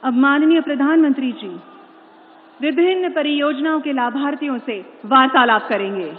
अब माननीय प्रधानमंत्री जी विभिन्न परियोजनाओं के लाभार्थियों से वार्तालाप करेंगे।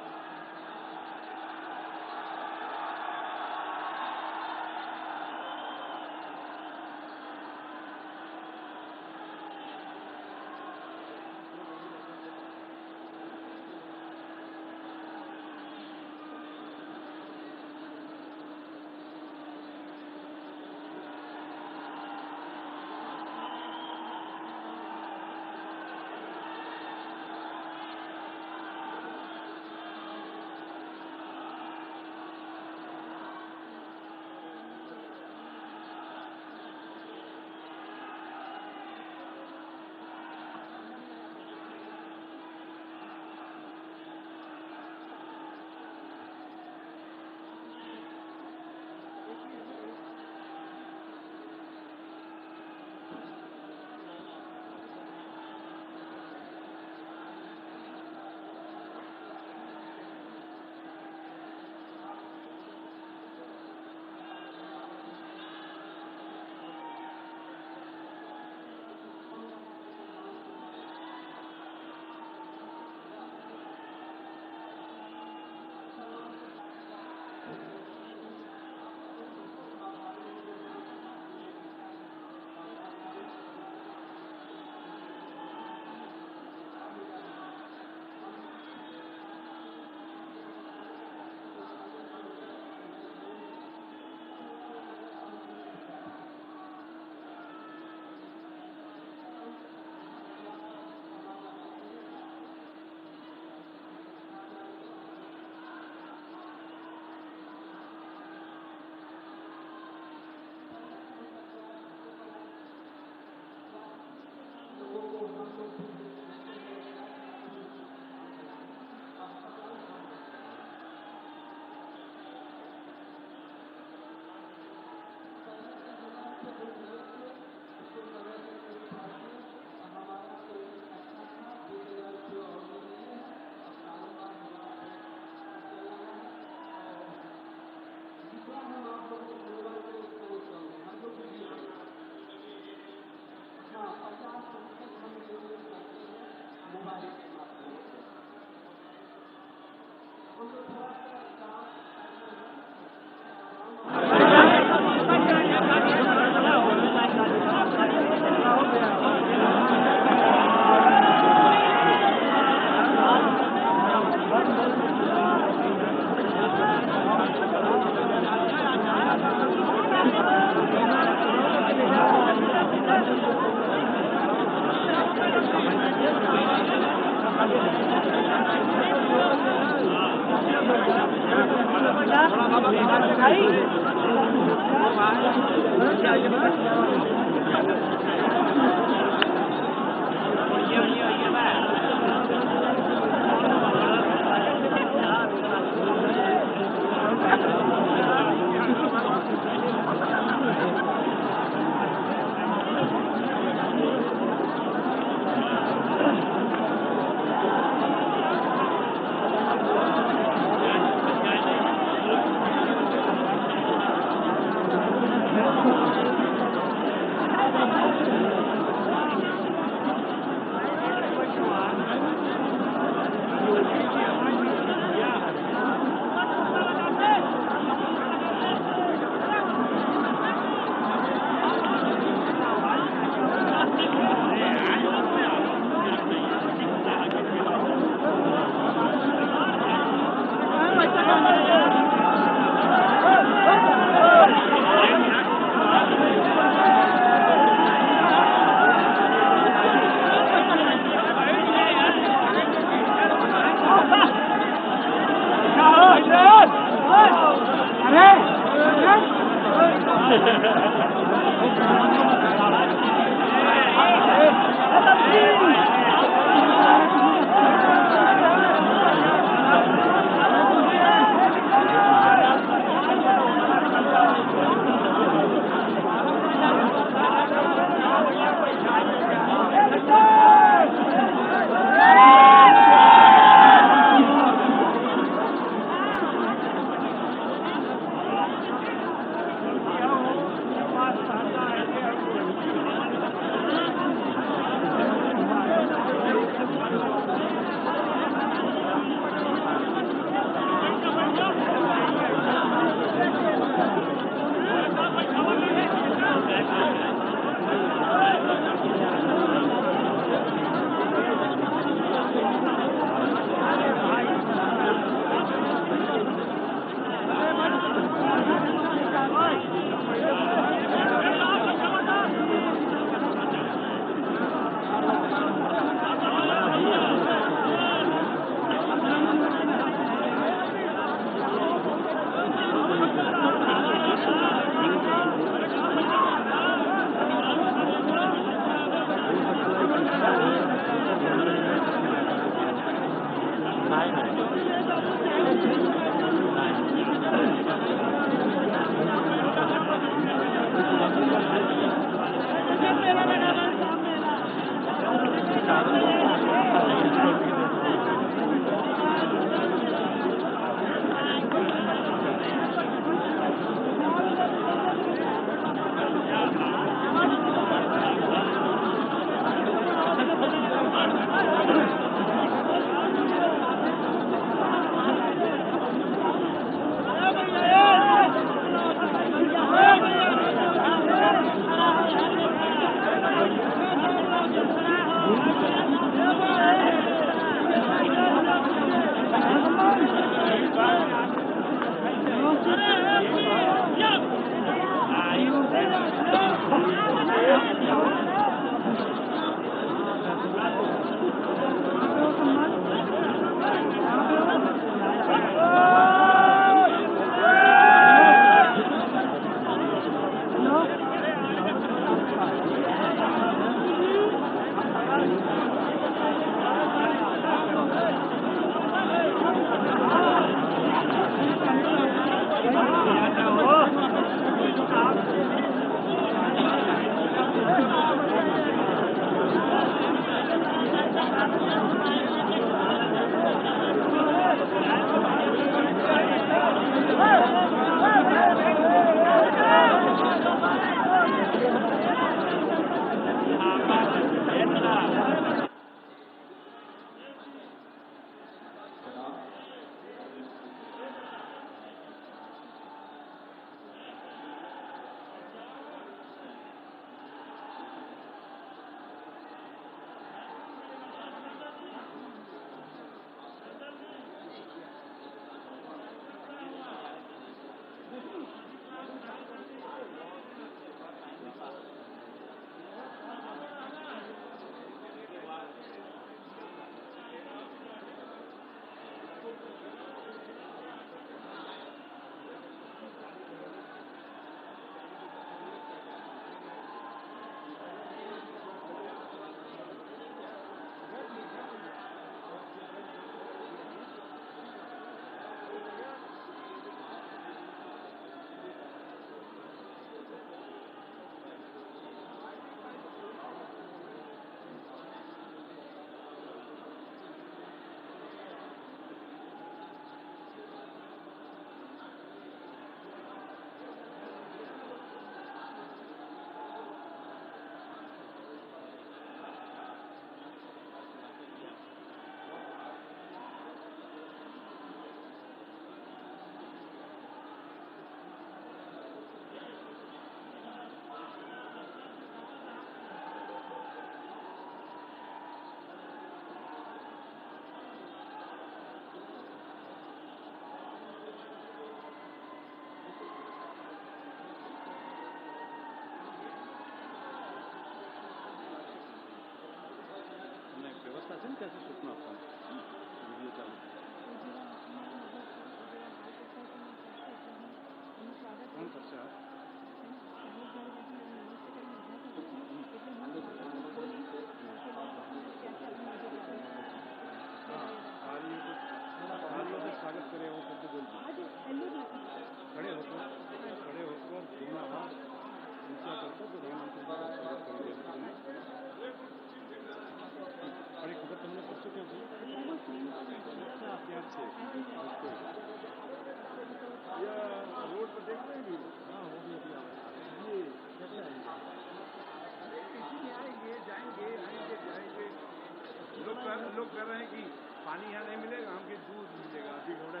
है कि पानी यहाँ नहीं मिलेगा, हमके दूध मिलेगा, अभी घोड़े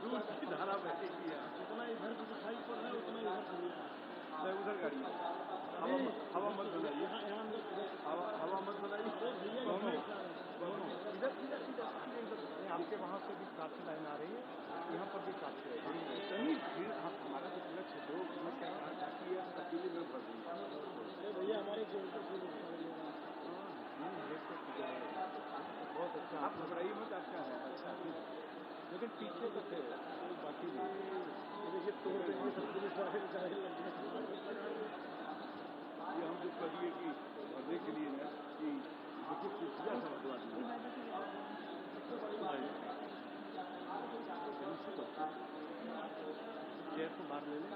दूध की धारा बहेगी यहाँ। जितना इधर से दिखाई पड़ रहा है उतना इधर से नहीं, उधर गाड़ी है। हवा मत बनाइए, हवा मत बनाइए, दोनों इधर आपके वहाँ से भी कार की लाइन आ रही है, यहाँ पर भी कार की नहीं फिर आप हमारा जो पूरा क्षेत्र मैं कह रहा था कि ये अकेले में भर रही है भैया हमारे बहुत अच्छा। आप घबराइए मत, अच्छा है, अच्छा है, लेकिन पीछे तो थे बाकी देखिए तोड़ देंगे सब पुलिस वाले बेचारे लग गए। ये हम जो करिए कि भरने के लिए ना कि देखिए कुर्सियाँ सब हटवा दीजिए, चेयर को बाहर ले लें।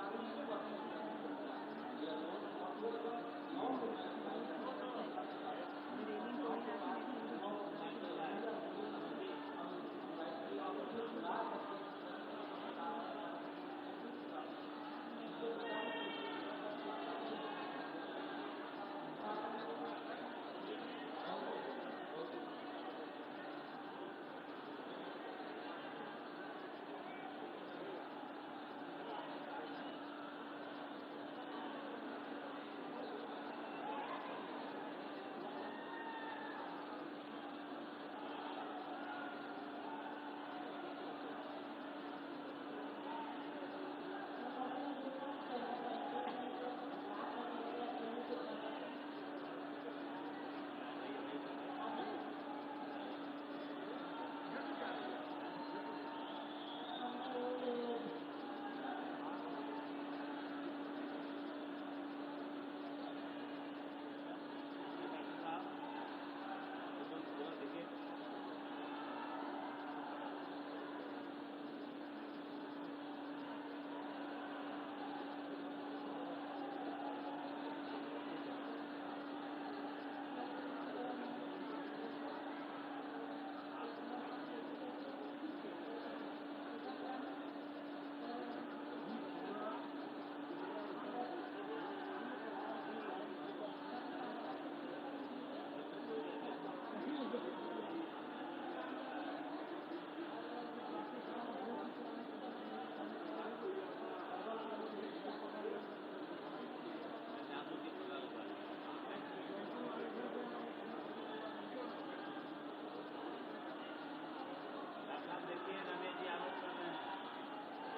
देखिए रमेश जी आरोप कर रहे हैं,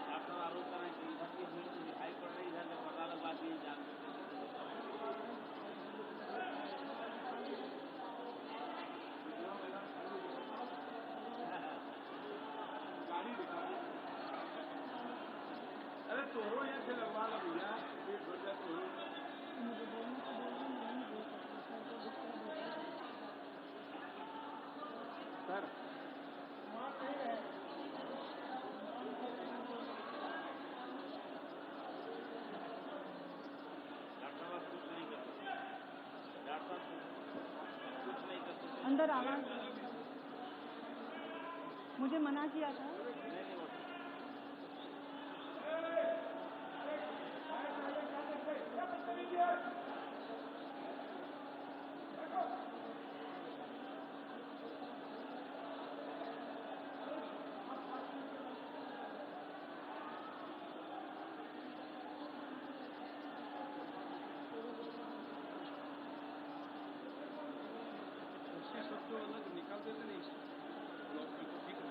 डॉक्टर आरोप कर रहे हैं कि इधर की भीड़ तो दिखाई पड़ रही है, इधर से पता लगा दी जान गाड़ी दिखा। अरे तोड़ो यहाँ से लगवा लो भैया, एक वजह तोड़ो। सर कुछ नहीं कर सकते, डॉक्टर कुछ नहीं कर सकते। अंदर आवाज मुझे मना किया था। सबको अलग निकाल देते नहीं, ब्लॉक की तो ठीक है।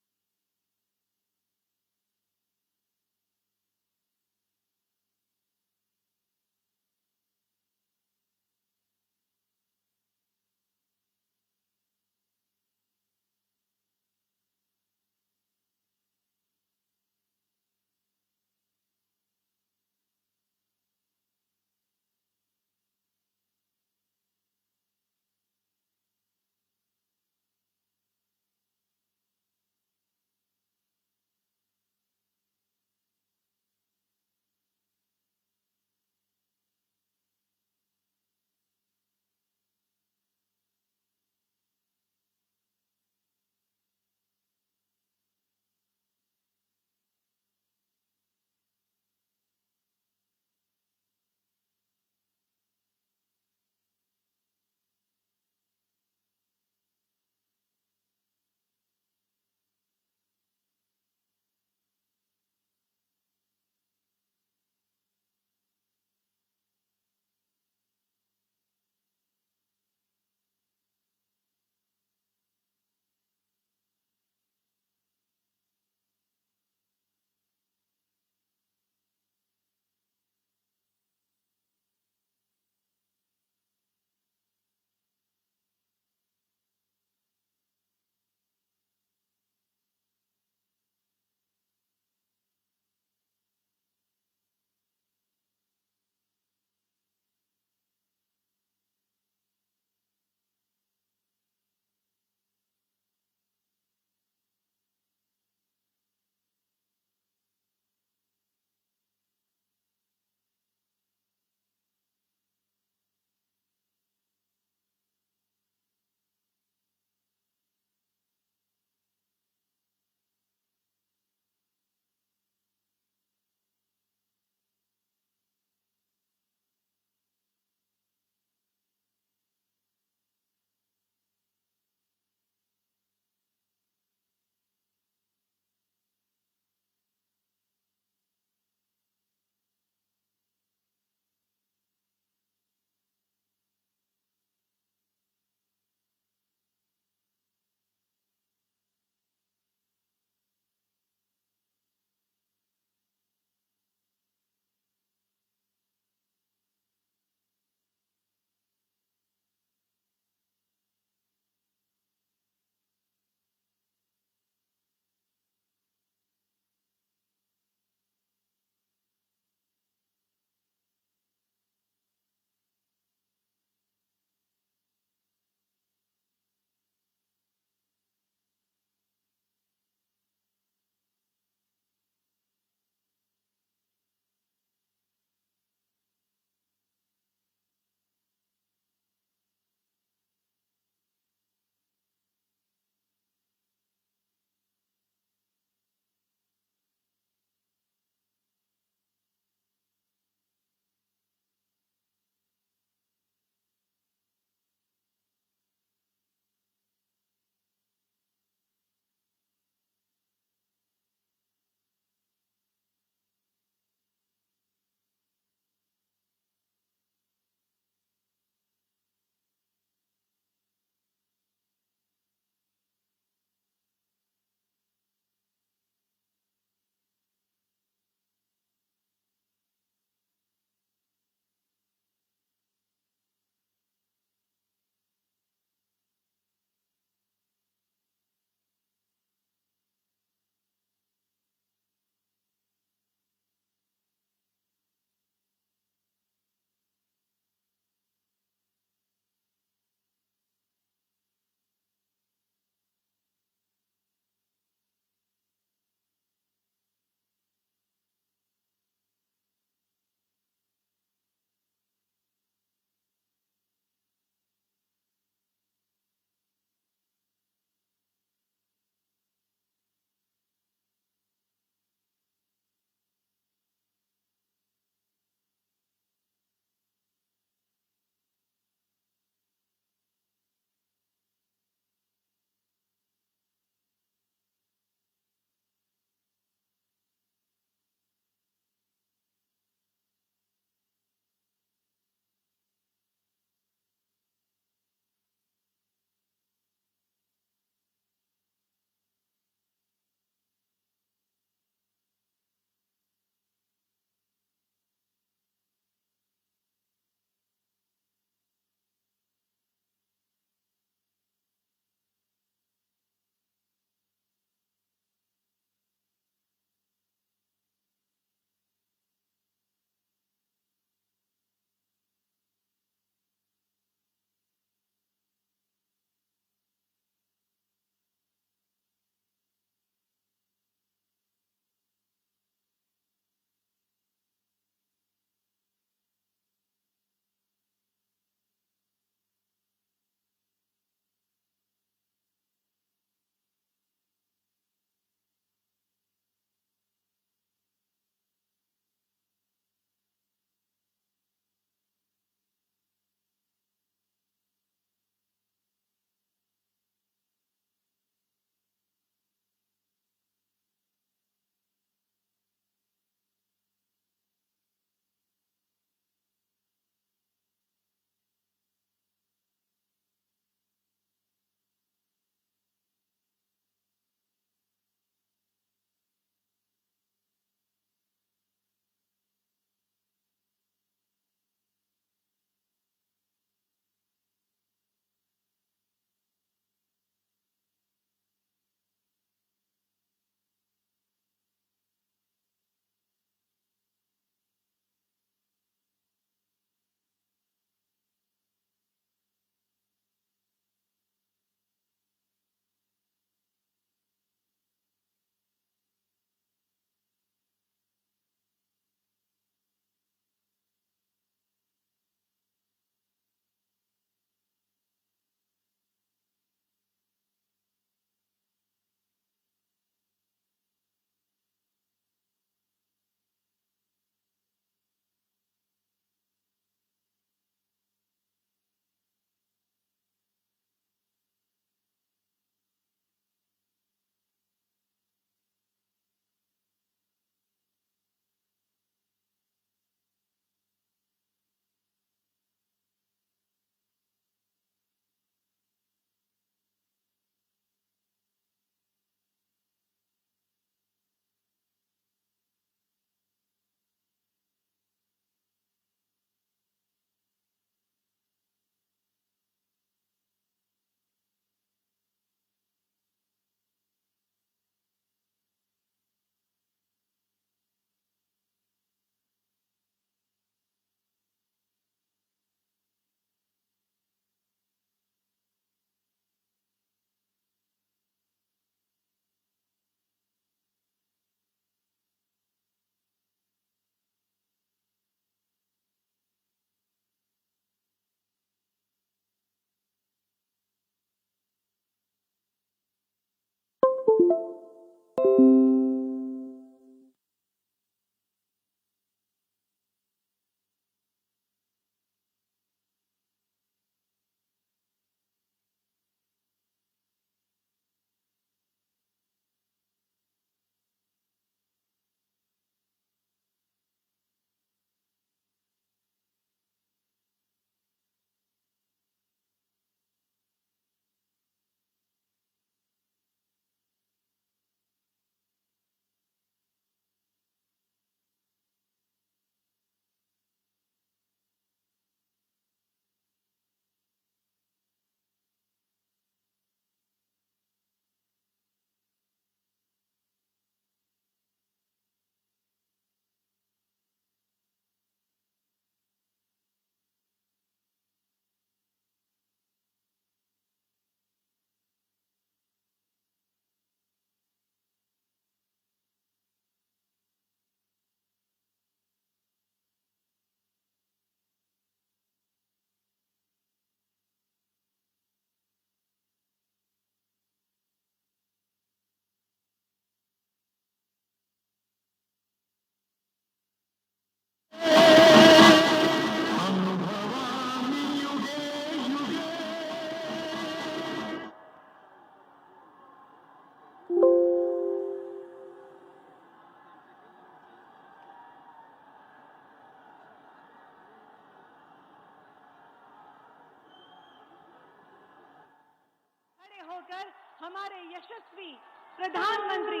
हमारे यशस्वी प्रधानमंत्री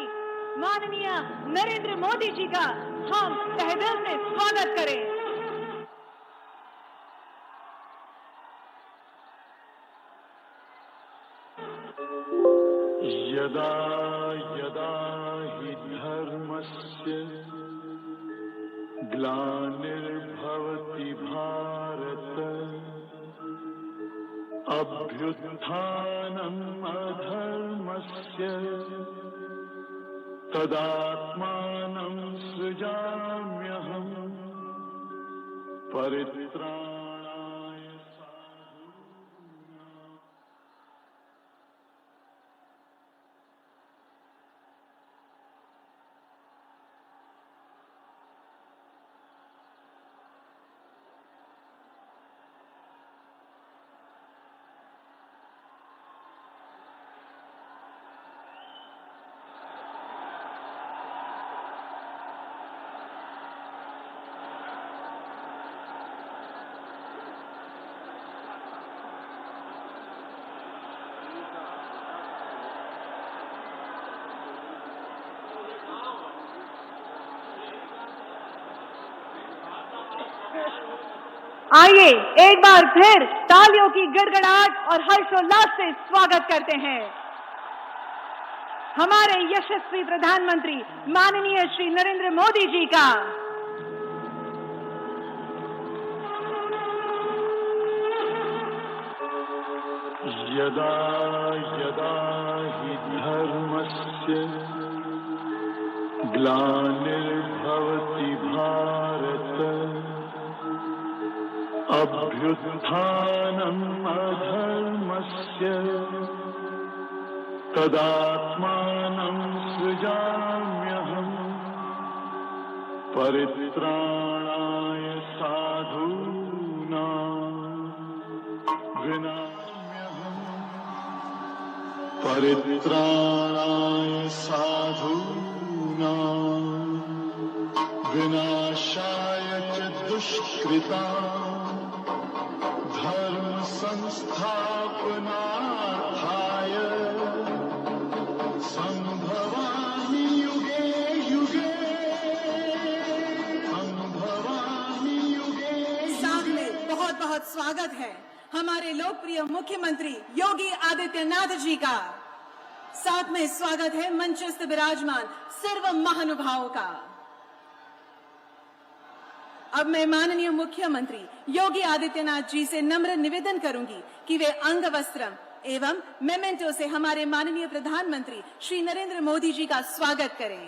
माननीय नरेंद्र मोदी जी का हम तहे दिल से स्वागत करें। यदा यदा हि धर्मस्य ग्लानिर्भवति भारत अभ्युत्थानम् अधर्मस्य तदात्मानं सृजाम्यहम् परित्राणाय साधूनाम्। आइए एक बार फिर तालियों की गड़गड़ाहट और हर्षोल्लास से स्वागत करते हैं हमारे यशस्वी प्रधानमंत्री माननीय श्री नरेंद्र मोदी जी का। यदा यदा हि धर्मस्य ग्लानिर्भवति भारत अभ्युत्थानम् अधर्मस्य तदात्मानं सृजाम्यहम् परित्राणाय साधूनां विनाम्यहम् परित्राणाय साधूनां विनाशाय च दुष्कृताम् धर्म संस्थापनार्थाय संभवामि युगे युगे संभवामि युगे। साथ में बहुत बहुत स्वागत है हमारे लोकप्रिय मुख्यमंत्री योगी आदित्यनाथ जी का। साथ में स्वागत है मंचस्थ विराजमान सर्व महानुभावों का। अब मैं माननीय मुख्यमंत्री योगी आदित्यनाथ जी से नम्र निवेदन करूंगी कि वे अंग वस्त्रम एवं मेमेंटो से हमारे माननीय प्रधानमंत्री श्री नरेंद्र मोदी जी का स्वागत करें।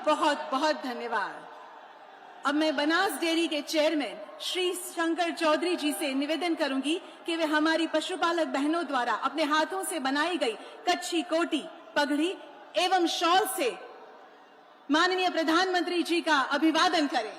बहुत बहुत धन्यवाद। अब मैं बनास डेयरी के चेयरमैन श्री शंकर चौधरी जी से निवेदन करूंगी कि वे हमारी पशुपालक बहनों द्वारा अपने हाथों से बनाई गई कच्छी कोटी, पगड़ी एवं शॉल से माननीय प्रधानमंत्री जी का अभिवादन करें।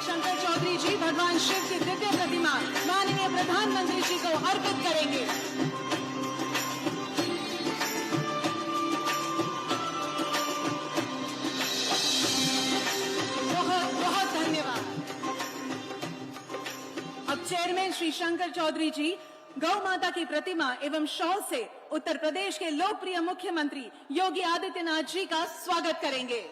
शंकर चौधरी जी भगवान शिव की दिव्य प्रतिमा माननीय प्रधानमंत्री जी को अर्पित करेंगे। बहुत बहुत धन्यवाद। अब चेयरमैन श्री शंकर चौधरी जी गौ माता की प्रतिमा एवं शॉल से उत्तर प्रदेश के लोकप्रिय मुख्यमंत्री योगी आदित्यनाथ जी का स्वागत करेंगे।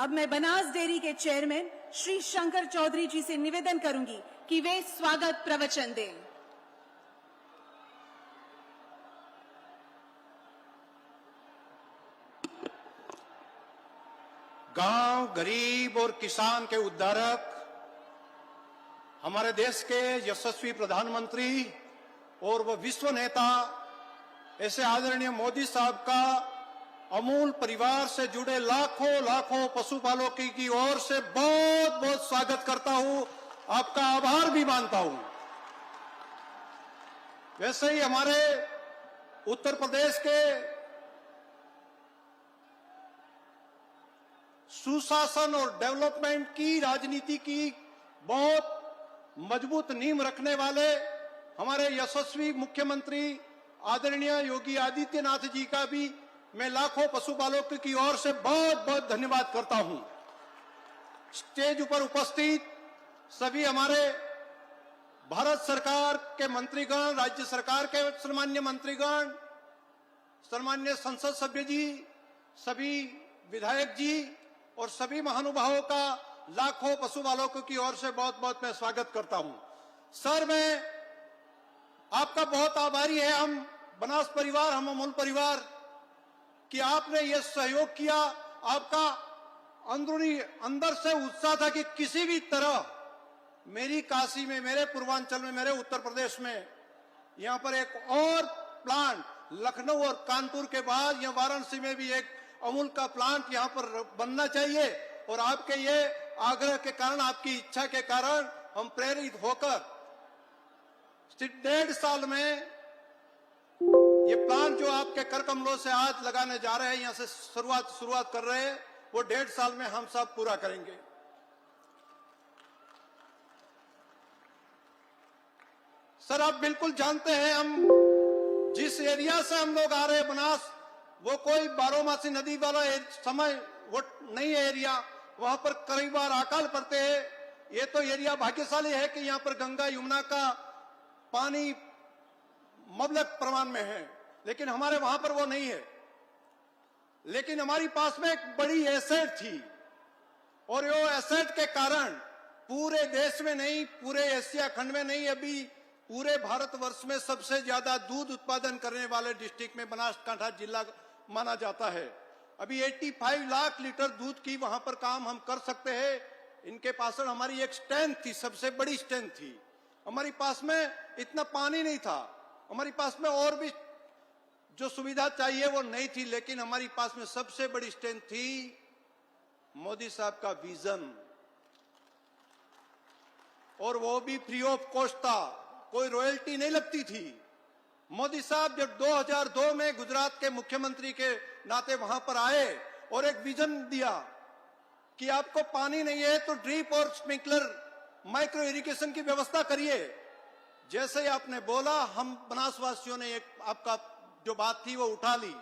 अब मैं बनास डेयरी के चेयरमैन श्री शंकर चौधरी जी से निवेदन करूंगी कि वे स्वागत प्रवचन दें। गांव, गरीब और किसान के उद्धारक, हमारे देश के यशस्वी प्रधानमंत्री और वह विश्व नेता ऐसे आदरणीय मोदी साहब का अमूल परिवार से जुड़े लाखों लाखों पशुपालकों की ओर से बहुत बहुत स्वागत करता हूं, आपका आभार भी मानता हूं। वैसे ही हमारे उत्तर प्रदेश के सुशासन और डेवलपमेंट की राजनीति की बहुत मजबूत नींव रखने वाले हमारे यशस्वी मुख्यमंत्री आदरणीय योगी आदित्यनाथ जी का भी मैं लाखों पशुपालकों की ओर से बहुत बहुत धन्यवाद करता हूं। स्टेज पर उपस्थित सभी हमारे भारत सरकार के मंत्रीगण, राज्य सरकार के सम्मान्य मंत्रीगण, सम्मान्य संसद सभ्य जी, सभी विधायक जी और सभी महानुभावों का लाखों पशुपालकों की ओर से बहुत बहुत मैं स्वागत करता हूं। सर, मैं आपका बहुत आभारी है, हम बनास परिवार, हम अमूल परिवार, कि आपने ये सहयोग किया। आपका अंदर से उत्साह था कि किसी भी तरह मेरी काशी में, मेरे पूर्वांचल में, मेरे उत्तर प्रदेश में यहां पर एक और प्लांट, लखनऊ और कानपुर के बाद यहां वाराणसी में भी एक अमूल का प्लांट यहां पर बनना चाहिए। और आपके ये आग्रह के कारण, आपकी इच्छा के कारण हम प्रेरित होकर 1.5 साल में ये प्लांट जो आपके कर कमलों से आज लगाने जा रहे हैं, यहां से शुरुआत कर रहे हैं, वो 1.5 साल में हम सब पूरा करेंगे। सर, आप बिल्कुल जानते हैं हम जिस एरिया से हम लोग आ रहे हैं बनास, वो कोई बारोमासी नदी वाला समय वो नहीं है एरिया। वहां पर कई बार अकाल पड़ते हैं। ये तो एरिया भाग्यशाली है कि यहाँ पर गंगा यमुना का पानी मबलग प्रमाण में है, लेकिन हमारे वहां पर वो नहीं है। लेकिन हमारी पास में एक बड़ी एसेट थी और वो एसेट के कारण पूरे देश में नहीं, पूरे एशिया खंड में नहीं, अभी पूरे भारतवर्ष में सबसे ज्यादा दूध उत्पादन करने वाले डिस्ट्रिक्ट में बनासकांठा जिला माना जाता है। अभी 85 लाख लीटर दूध की वहां पर काम हम कर सकते हैं। इनके पास हमारी एक स्ट्रेंथ थी, सबसे बड़ी स्ट्रेंथ थी। हमारी पास में इतना पानी नहीं था, हमारी पास में और भी जो सुविधा चाहिए वो नहीं थी, लेकिन हमारी पास में सबसे बड़ी स्ट्रेंथ थी मोदी साहब का विजन, और वो भी फ्री ऑफ कॉस्ट था, कोई रॉयल्टी नहीं लगती थी। मोदी साहब जब 2002 में गुजरात के मुख्यमंत्री के नाते वहां पर आए और एक विजन दिया कि आपको पानी नहीं है तो ड्रिप और स्प्रिंकलर माइक्रो इरिगेशन की व्यवस्था करिए। जैसे ही आपने बोला, हम बनासवासियों ने एक आपका जो बात थी वो उठा ली।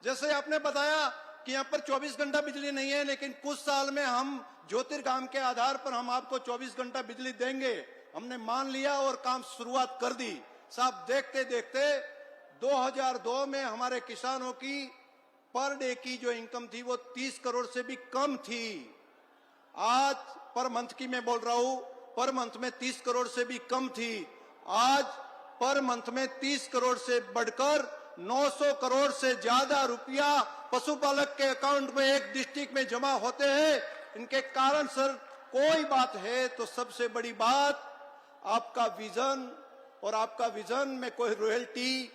जैसे आपने बताया कि यहाँ पर 24 घंटा बिजली नहीं है, लेकिन कुछ साल में हम ज्योतिर्गाम के आधार पर हम आपको 24 घंटा बिजली देंगे, हमने मान लिया और काम शुरुआत कर दी। साहब, देखते देखते 2002 में हमारे किसानों की पर डे की जो इनकम थी वो 30 करोड़ से भी कम थी। आज पर मंथ की मैं बोल रहा हूं, पर मंथ में 30 करोड़ से भी कम थी। आज पर मंथ में 30 करोड़ से बढ़कर 900 करोड़ से ज्यादा रुपया पशुपालक के अकाउंट में एक डिस्ट्रिक्ट में जमा होते हैं। इनके कारण सर कोई बात है तो सबसे बड़ी बात आपका विजन, और आपका विजन में कोई रॉयल्टी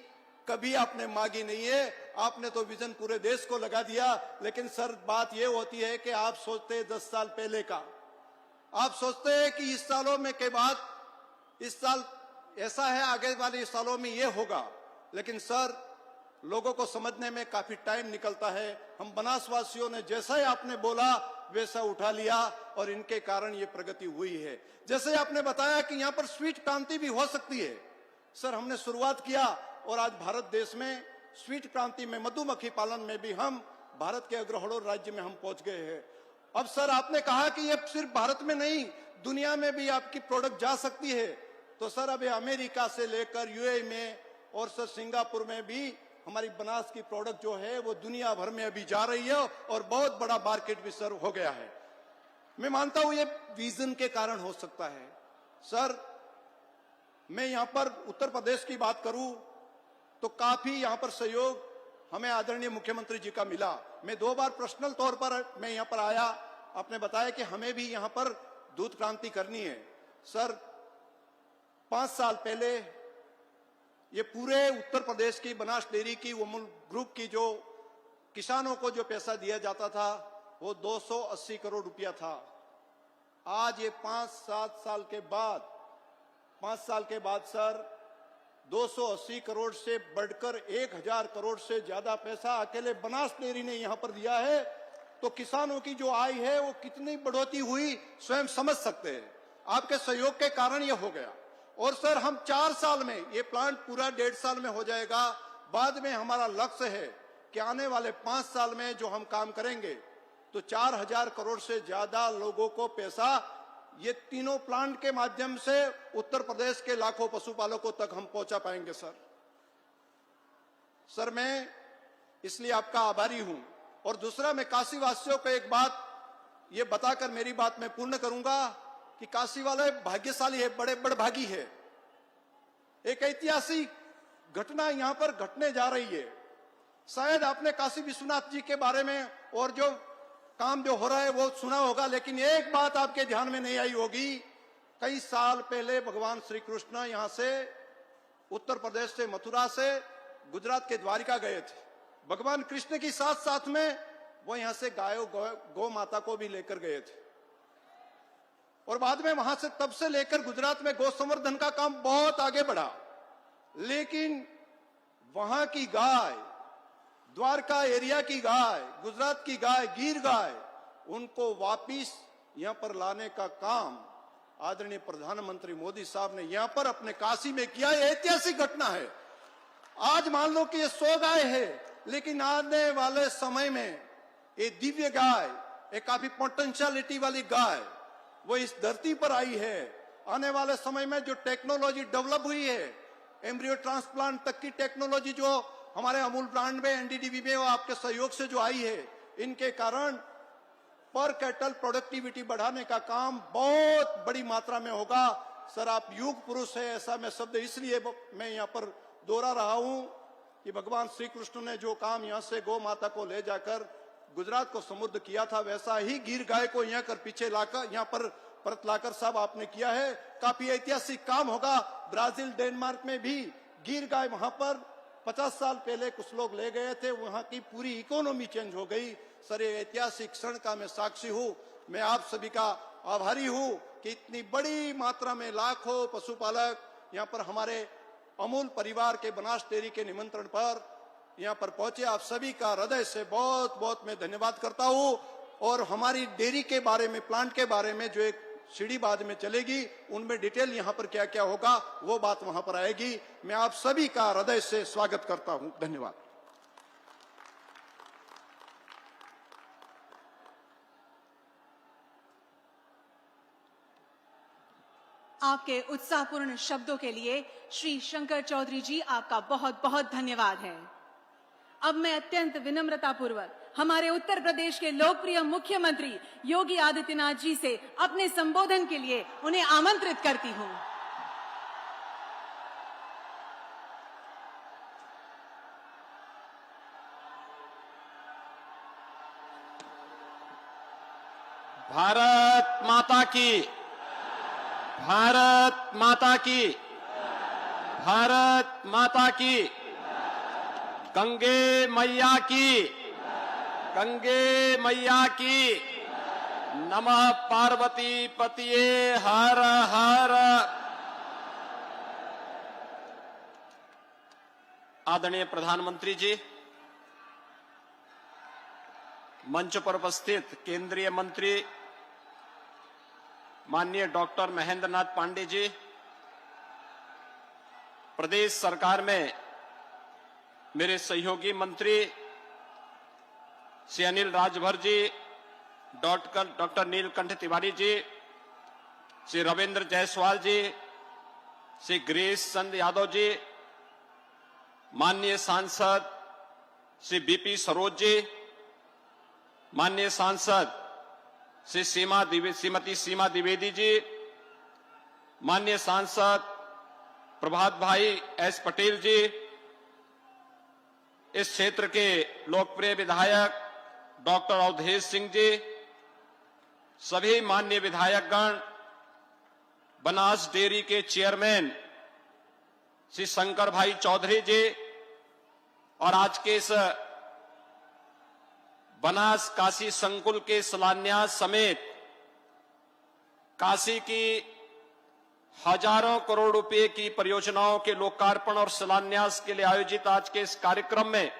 कभी आपने मांगी नहीं है। आपने तो विजन पूरे देश को लगा दिया। लेकिन सर, बात यह होती है कि आप सोचते हैं 10 साल पहले का, आप सोचते हैं कि इस सालों में के बाद, इस साल ऐसा है, आगे वाले सालों में ये होगा। लेकिन सर, लोगों को समझने में काफी टाइम निकलता है। हम बनासवासियों ने जैसा ही आपने बोला वैसा उठा लिया और इनके कारण ये प्रगति हुई है। जैसे आपने बताया कि यहाँ पर स्वीट क्रांति भी हो सकती है। सर, हमने शुरुआत किया और आज भारत देश में स्वीट क्रांति में, मधुमक्खी पालन में भी हम भारत के अग्रहणों राज्य में हम पहुंच गए हैं। अब सर, आपने कहा कि ये सिर्फ भारत में नहीं, दुनिया में भी आपकी प्रोडक्ट जा सकती है। तो सर, अभी अमेरिका से लेकर यूएई में और सर सिंगापुर में भी हमारी बनास की प्रोडक्ट जो है वो दुनिया भर में अभी जा रही है और बहुत बड़ा मार्केट भी सर हो गया है। मैं मानता हूं ये विजन के कारण हो सकता है। सर, मैं यहां पर उत्तर प्रदेश की बात करूं तो काफी यहां पर सहयोग हमें आदरणीय मुख्यमंत्री जी का मिला। मैं 2 बार पर्सनल तौर पर मैं यहां पर आया, आपने बताया कि हमें भी यहां पर दूध क्रांति करनी है। सर, 5 साल पहले ये पूरे उत्तर प्रदेश की बनास डेयरी की अमूल ग्रुप की जो किसानों को जो पैसा दिया जाता था वो 280 करोड़ रुपया था। आज ये 5-7 साल के बाद 5 साल के बाद सर 280 करोड़ से बढ़कर 1000 करोड़ से ज्यादा पैसा अकेले बनास डेयरी ने यहां पर दिया है। तो किसानों की जो आय है वो कितनी बढ़ोतरी हुई स्वयं समझ सकते हैं। आपके सहयोग के कारण ये हो गया। और सर, हम 4 साल में, ये प्लांट पूरा 1.5 साल में हो जाएगा। बाद में हमारा लक्ष्य है कि आने वाले 5 साल में जो हम काम करेंगे तो 4000 करोड़ से ज्यादा लोगों को पैसा ये तीनों प्लांट के माध्यम से उत्तर प्रदेश के लाखों पशुपालकों तक हम पहुंचा पाएंगे। सर, मैं इसलिए आपका आभारी हूं। और दूसरा, मैं काशी वासियों को एक बात ये बताकर मेरी बात मैं पूर्ण करूंगा कि काशी वाले भाग्यशाली है, बड़े बड़भागी है। एक ऐतिहासिक घटना यहां पर घटने जा रही है। शायद आपने काशी विश्वनाथ जी के बारे में और जो काम जो हो रहा है वो सुना होगा, लेकिन एक बात आपके ध्यान में नहीं आई होगी। कई साल पहले भगवान श्री कृष्ण यहां से उत्तर प्रदेश से, मथुरा से गुजरात के द्वारिका गए थे। भगवान कृष्ण के साथ साथ में वो यहां से गौ माता को भी लेकर गए थे। और बाद में वहां से तब से लेकर गुजरात में गौ संवर्धन का काम बहुत आगे बढ़ा। लेकिन वहां की गाय, द्वारका एरिया की गाय, गुजरात की गाय, गिर गाय, उनको वापिस यहां पर लाने का काम आदरणीय प्रधानमंत्री मोदी साहब ने यहां पर अपने काशी में किया। यह ऐतिहासिक घटना है। आज मान लो कि ये 100 गाय है, लेकिन आने वाले समय में ये दिव्य गाय, एक काफी पोटेंशियलिटी वाली गाय वो इस धरती पर आई है। आने वाले समय में जो टेक्नोलॉजी डेवलप हुई है, एम्ब्रियो ट्रांसप्लांट तक की टेक्नोलॉजी जो हमारे अमूल ब्रांड में, एनडीडीबी में वो आपके सहयोग से जो आई है, इनके कारण पर कैटल प्रोडक्टिविटी बढ़ाने का काम बहुत बड़ी मात्रा में होगा। सर, आप युग पुरुष है, ऐसा मैं शब्द इसलिए मैं यहाँ पर दोहरा रहा हूं कि भगवान श्री कृष्ण ने जो काम यहाँ से गौ माता को ले जाकर गुजरात को समृद्ध किया था, वैसा ही गिर गाय को यहाँ कर पीछे लाकर यहाँ पर परत लाकर साहब आपने किया है। काफी ऐतिहासिक काम होगा। ब्राजील, डेनमार्क में भी गिर गाय वहां पर 50 साल पहले कुछ लोग ले गए थे, वहां की पूरी इकोनॉमी चेंज हो गई। सर, ये ऐतिहासिक क्षण का मैं साक्षी हूं। मैं आप सभी का आभारी हूं कि इतनी बड़ी मात्रा में लाखों पशुपालक यहाँ पर हमारे अमूल परिवार के बनास डेयरी के निमंत्रण पर यहाँ पर पहुंचे। आप सभी का हृदय से बहुत बहुत मैं धन्यवाद करता हूं। और हमारी डेयरी के बारे में, प्लांट के बारे में जो एक सीढ़ी बाद में चलेगी, उनमें डिटेल यहाँ पर क्या क्या होगा वो बात वहां पर आएगी। मैं आप सभी का हृदय से स्वागत करता हूं। धन्यवाद। आपके उत्साहपूर्ण शब्दों के लिए श्री शंकर चौधरी जी, आपका बहुत बहुत धन्यवाद है। अब मैं अत्यंत विनम्रता पूर्वक हमारे उत्तर प्रदेश के लोकप्रिय मुख्यमंत्री योगी आदित्यनाथ जी से अपने संबोधन के लिए उन्हें आमंत्रित करती हूं। भारत माता की, भारत माता की, भारत माता की, गंगे मैया की, गंगे मैया की, नमः पार्वती पतिये हर हर। आदरणीय प्रधानमंत्री जी, मंच पर उपस्थित केंद्रीय मंत्री माननीय डॉक्टर महेंद्र नाथ पांडे जी, प्रदेश सरकार में मेरे सहयोगी मंत्री श्री अनिल राजभर जी, डॉक्टर नीलकंठ तिवारी जी, श्री रविंद्र जायसवाल जी, श्री गिरीश चंद यादव जी, माननीय सांसद श्री बीपी सरोज जी, माननीय सांसद श्री श्रीमती सीमा द्विवेदी जी, माननीय सांसद प्रभात भाई एस पटेल जी, इस क्षेत्र के लोकप्रिय विधायक डॉक्टर अवधेश सिंह जी, सभी माननीय विधायकगण, बनास डेयरी के चेयरमैन श्री शंकर भाई चौधरी जी और आज के इस बनास काशी संकुल के शिलान्यास समेत काशी की हजारों करोड़ रुपए की परियोजनाओं के लोकार्पण और शिलान्यास के लिए आयोजित आज के इस कार्यक्रम में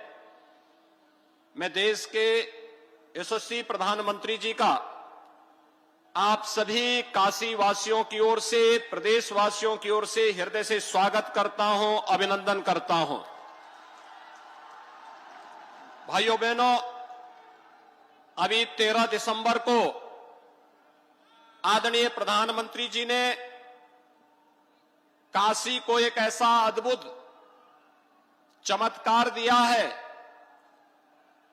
मैं देश के यशस्वी प्रधानमंत्री जी का आप सभी काशी वासियों की ओर से, प्रदेशवासियों की ओर से हृदय से स्वागत करता हूं, अभिनंदन करता हूं। भाइयों बहनों, अभी 13 दिसंबर को आदरणीय प्रधानमंत्री जी ने काशी को एक ऐसा अद्भुत चमत्कार दिया है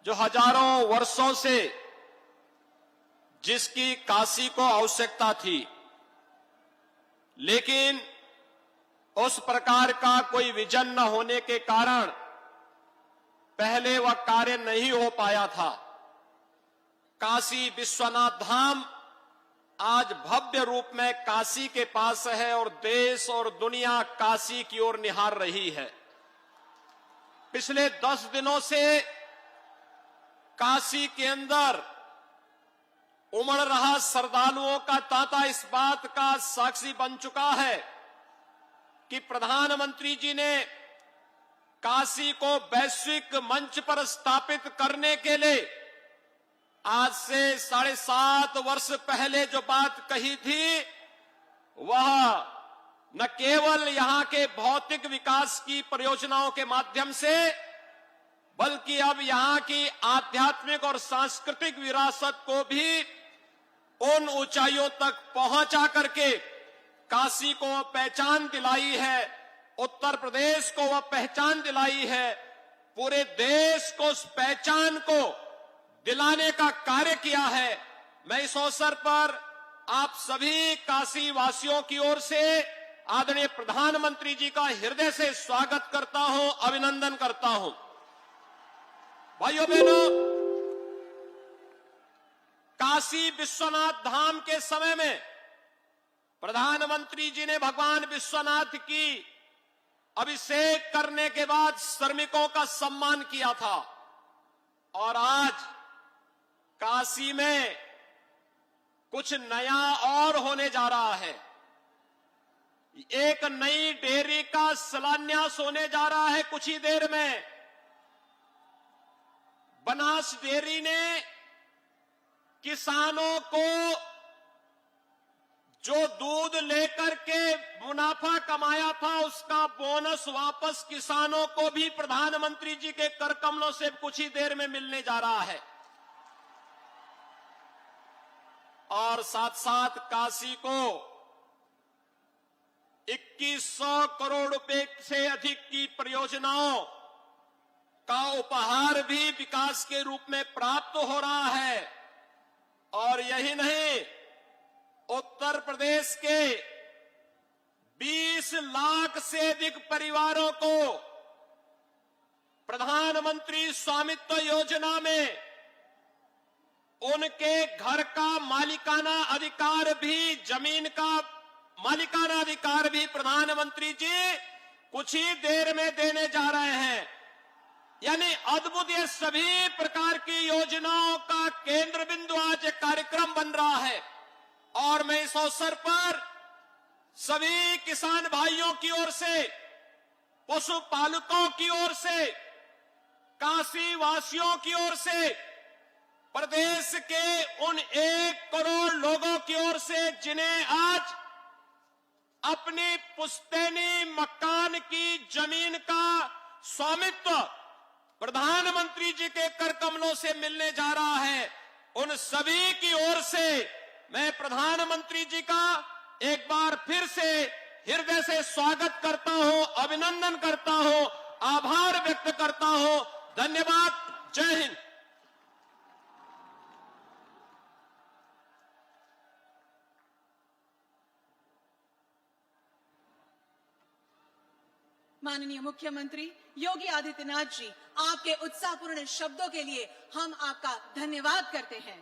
जो हजारों वर्षों से जिसकी काशी को आवश्यकता थी, लेकिन उस प्रकार का कोई विजन न होने के कारण पहले वह कार्य नहीं हो पाया था। काशी विश्वनाथ धाम आज भव्य रूप में काशी के पास है और देश और दुनिया काशी की ओर निहार रही है। पिछले 10 दिनों से काशी के अंदर उमड़ रहा श्रद्धालुओं का तांता इस बात का साक्षी बन चुका है कि प्रधानमंत्री जी ने काशी को वैश्विक मंच पर स्थापित करने के लिए आज से 7.5 वर्ष पहले जो बात कही थी, वह न केवल यहां के भौतिक विकास की परियोजनाओं के माध्यम से, बल्कि अब यहां की आध्यात्मिक और सांस्कृतिक विरासत को भी उन ऊंचाइयों तक पहुंचा करके काशी को वह पहचान दिलाई है, उत्तर प्रदेश को वह पहचान दिलाई है, पूरे देश को उस पहचान को दिलाने का कार्य किया है। मैं इस अवसर पर आप सभी काशी वासियों की ओर से आदरणीय प्रधानमंत्री जी का हृदय से स्वागत करता हूं, अभिनंदन करता हूं। भाइयों बहनों, काशी विश्वनाथ धाम के समय में प्रधानमंत्री जी ने भगवान विश्वनाथ की अभिषेक करने के बाद श्रमिकों का सम्मान किया था और आज काशी में कुछ नया और होने जा रहा है। एक नई डेयरी का शिलान्यास होने जा रहा है कुछ ही देर में। बनास डेयरी ने किसानों को जो दूध लेकर के मुनाफा कमाया था, उसका बोनस वापस किसानों को भी प्रधानमंत्री जी के कर कमलों से कुछ ही देर में मिलने जा रहा है। और साथ साथ काशी को 2100 करोड़ रुपए से अधिक की परियोजनाओं का उपहार भी विकास के रूप में प्राप्त हो रहा है। और यही नहीं, उत्तर प्रदेश के 20 लाख से अधिक परिवारों को प्रधानमंत्री स्वामित्व योजना में उनके घर का मालिकाना अधिकार भी, जमीन का मालिकाना अधिकार भी प्रधानमंत्री जी कुछ ही देर में देने जा रहे हैं। यानी अद्भुत ये सभी प्रकार की योजनाओं का केंद्र बिंदु आज एक कार्यक्रम बन रहा है। और मैं इस अवसर पर सभी किसान भाइयों की ओर से, पशुपालकों की ओर से, काशी वासियों की ओर से, प्रदेश के उन 1 करोड़ लोगों की ओर से जिन्हें आज अपनी पुश्तैनी मकान की जमीन का स्वामित्व प्रधानमंत्री जी के कर कमलों से मिलने जा रहा है, उन सभी की ओर से मैं प्रधानमंत्री जी का एक बार फिर से हृदय से स्वागत करता हूं, अभिनंदन करता हूं आभार व्यक्त करता हूं। धन्यवाद। जय हिंद। माननीय मुख्यमंत्री योगी आदित्यनाथ जी, आपके उत्साहपूर्ण शब्दों के लिए हम आपका धन्यवाद करते हैं।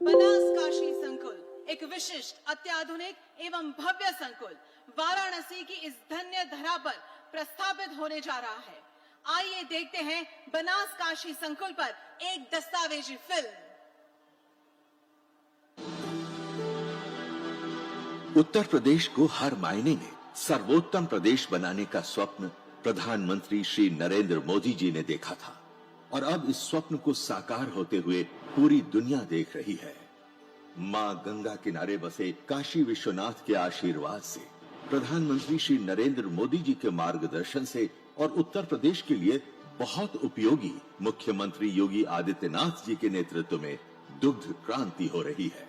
बनास काशी संकुल एक विशिष्ट, अत्याधुनिक एवं भव्य संकुल वाराणसी की इस धन्य धरा पर प्रस्थापित होने जा रहा है। आइए देखते हैं बनास काशी संकुल पर एक दस्तावेजी फिल्म। उत्तर प्रदेश को हर मायने में सर्वोत्तम प्रदेश बनाने का स्वप्न प्रधानमंत्री श्री नरेंद्र मोदी जी ने देखा था और अब इस स्वप्न को साकार होते हुए पूरी दुनिया देख रही है। मां गंगा किनारे बसे काशी विश्वनाथ के आशीर्वाद से, प्रधानमंत्री श्री नरेंद्र मोदी जी के मार्गदर्शन से और उत्तर प्रदेश के लिए बहुत उपयोगी मुख्यमंत्री योगी आदित्यनाथ जी के नेतृत्व में दुग्ध क्रांति हो रही है।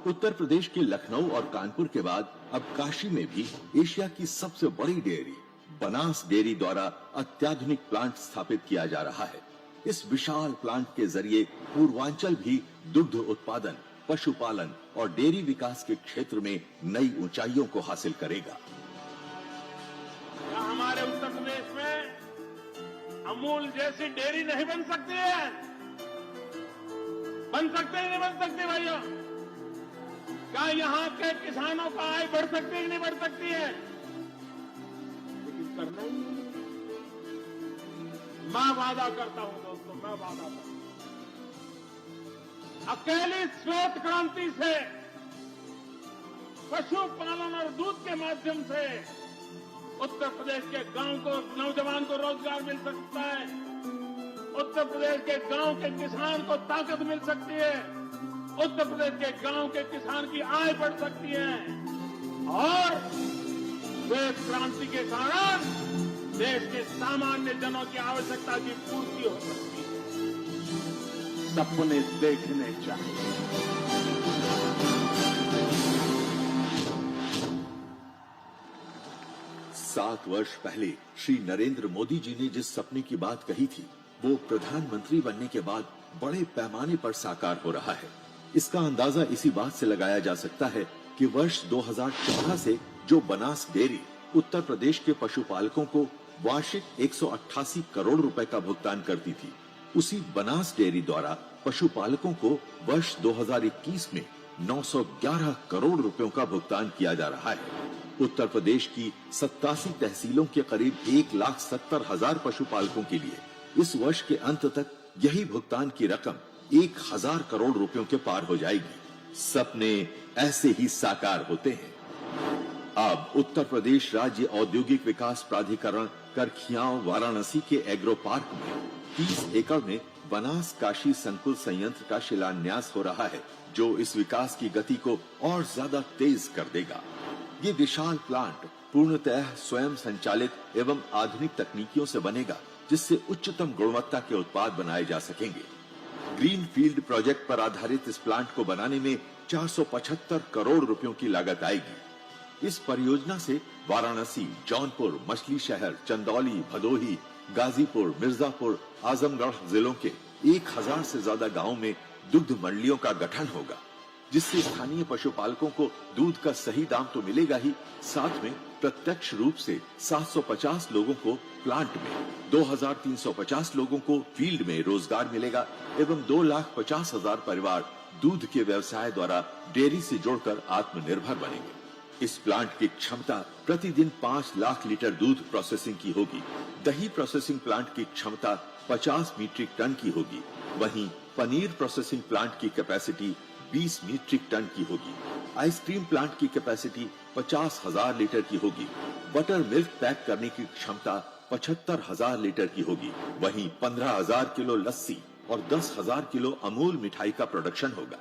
उत्तर प्रदेश के लखनऊ और कानपुर के बाद अब काशी में भी एशिया की सबसे बड़ी डेयरी बनास डेयरी द्वारा अत्याधुनिक प्लांट स्थापित किया जा रहा है। इस विशाल प्लांट के जरिए पूर्वांचल भी दुग्ध उत्पादन, पशुपालन और डेयरी विकास के क्षेत्र में नई ऊंचाइयों को हासिल करेगा। क्या हमारे उत्तर प्रदेश में अमूल जैसी डेयरी नहीं बन सकती है? बन सकते ही नहीं बन सकते भाइयों? क्या यहाँ के किसानों का आय बढ़ सकती है कि नहीं बढ़ सकती है? लेकिन करना ही नहीं। मैं वादा करता हूं दोस्तों, मैं वादा करता हूं, अकेली श्वेत क्रांति से, पशुपालन और दूध के माध्यम से उत्तर प्रदेश के गांव को, नौजवान को रोजगार मिल सकता है। उत्तर प्रदेश के गांव के किसान को ताकत मिल सकती है। उत्तर प्रदेश के गांव के किसान की आय बढ़ सकती है और श्वेत क्रांति के कारण देश के सामान्य जनों की आवश्यकता की पूर्ति हो सकती है। सपने देखने चाहिए। 7 वर्ष पहले श्री नरेंद्र मोदी जी ने जिस सपने की बात कही थी, वो प्रधानमंत्री बनने के बाद बड़े पैमाने पर साकार हो रहा है। इसका अंदाजा इसी बात से लगाया जा सकता है कि वर्ष 2014 से जो बनास डेयरी उत्तर प्रदेश के पशुपालकों को वार्षिक 188 करोड़ रुपए का भुगतान करती थी, उसी बनास डेयरी द्वारा पशुपालकों को वर्ष 2021 में 911 करोड़ रुपयों का भुगतान किया जा रहा है। उत्तर प्रदेश की 87 तहसीलों के करीब 1,70,000 पशुपालकों के लिए इस वर्ष के अंत तक यही भुगतान की रकम 1,000 करोड़ रुपयों के पार हो जाएगी। सपने ऐसे ही साकार होते हैं। अब उत्तर प्रदेश राज्य औद्योगिक विकास प्राधिकरण करखियाव वाराणसी के एग्रो पार्क में 30 एकड़ में बनास काशी संकुल संयंत्र का शिलान्यास हो रहा है, जो इस विकास की गति को और ज्यादा तेज कर देगा। ये विशाल प्लांट पूर्णतः स्वयं संचालित एवं आधुनिक तकनीकियों से बनेगा, जिससे उच्चतम गुणवत्ता के उत्पाद बनाए जा सकेंगे। ग्रीन फील्ड प्रोजेक्ट पर आधारित इस प्लांट को बनाने में 475 करोड़ रुपयों की लागत आएगी। इस परियोजना से वाराणसी, जौनपुर, मछली शहर, चंदौली, भदोही, गाजीपुर, मिर्जापुर, आजमगढ़ जिलों के 1000 से ज्यादा गांवों में दुग्ध मंडियों का गठन होगा, जिससे स्थानीय पशुपालकों को दूध का सही दाम तो मिलेगा ही, साथ में प्रत्यक्ष रूप से 750 लोगों को प्लांट में, 2350 लोगों को फील्ड में रोजगार मिलेगा एवं 2,50,000 परिवार दूध के व्यवसाय द्वारा डेयरी से जोड़कर आत्मनिर्भर बनेंगे। इस प्लांट की क्षमता प्रतिदिन 5 लाख लीटर दूध प्रोसेसिंग की होगी। दही प्रोसेसिंग प्लांट की क्षमता 50 मीट्रिक टन की होगी। वहीं पनीर प्रोसेसिंग प्लांट की कैपेसिटी 20 मीट्रिक टन की होगी। आइसक्रीम प्लांट की कैपेसिटी 50,000 लीटर की होगी। बटर मिल्क पैक करने की क्षमता 75,000 लीटर की होगी। वहीं 15,000 किलो लस्सी और 10,000 किलो अमूल मिठाई का प्रोडक्शन होगा।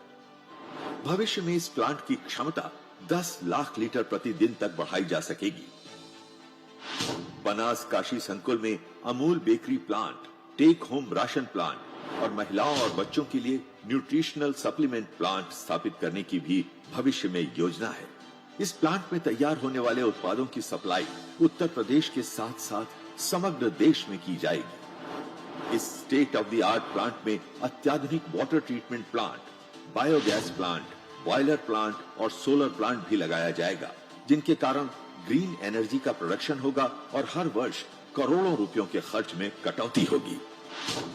भविष्य में इस प्लांट की क्षमता 10 लाख लीटर प्रतिदिन तक बढ़ाई जा सकेगी। बनास काशी संकुल में Amul bakery plant, take home ration plant और महिलाओं और बच्चों के लिए न्यूट्रिशनल सप्लीमेंट प्लांट स्थापित करने की भी भविष्य में योजना है। इस प्लांट में तैयार होने वाले उत्पादों की सप्लाई उत्तर प्रदेश के साथ साथ समग्र देश में की जाएगी। इस state of the art plant में अत्याधुनिक water treatment plant, biogas plant, boiler plant और सोलर प्लांट भी लगाया जाएगा, जिनके कारण ग्रीन एनर्जी का प्रोडक्शन होगा और हर वर्ष करोड़ों रुपयों के खर्च में कटौती होगी।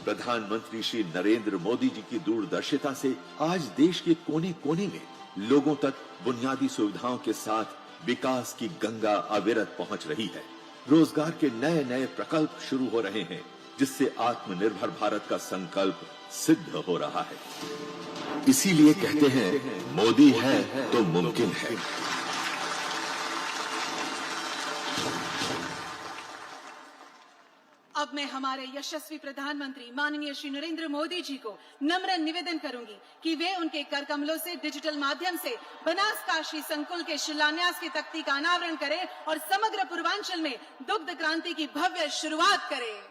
प्रधानमंत्री श्री नरेंद्र मोदी जी की दूरदर्शिता से आज देश के कोने कोने में लोगों तक बुनियादी सुविधाओं के साथ विकास की गंगा अविरत पहुंच रही है। रोजगार के नए नए प्रकल्प शुरू हो रहे हैं, जिससे आत्मनिर्भर भारत का संकल्प सिद्ध हो रहा है। इसीलिए कहते हैं, मोदी है तो मुमकिन है। अब मैं हमारे यशस्वी प्रधानमंत्री माननीय श्री नरेंद्र मोदी जी को नम्र निवेदन करूंगी कि वे उनके कर कमलों से डिजिटल माध्यम से बनास काशी संकुल के शिलान्यास की तख्ती का अनावरण करें और समग्र पूर्वांचल में दुग्ध क्रांति की भव्य शुरुआत करें।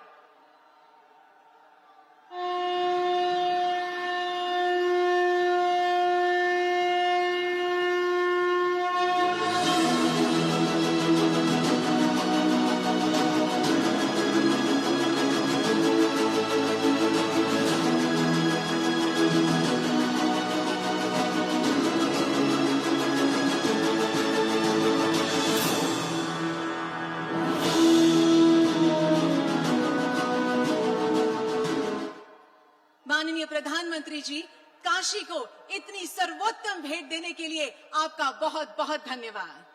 माननीय प्रधानमंत्री जी, काशी को इतनी सर्वोत्तम भेंट देने के लिए आपका बहुत बहुत धन्यवाद।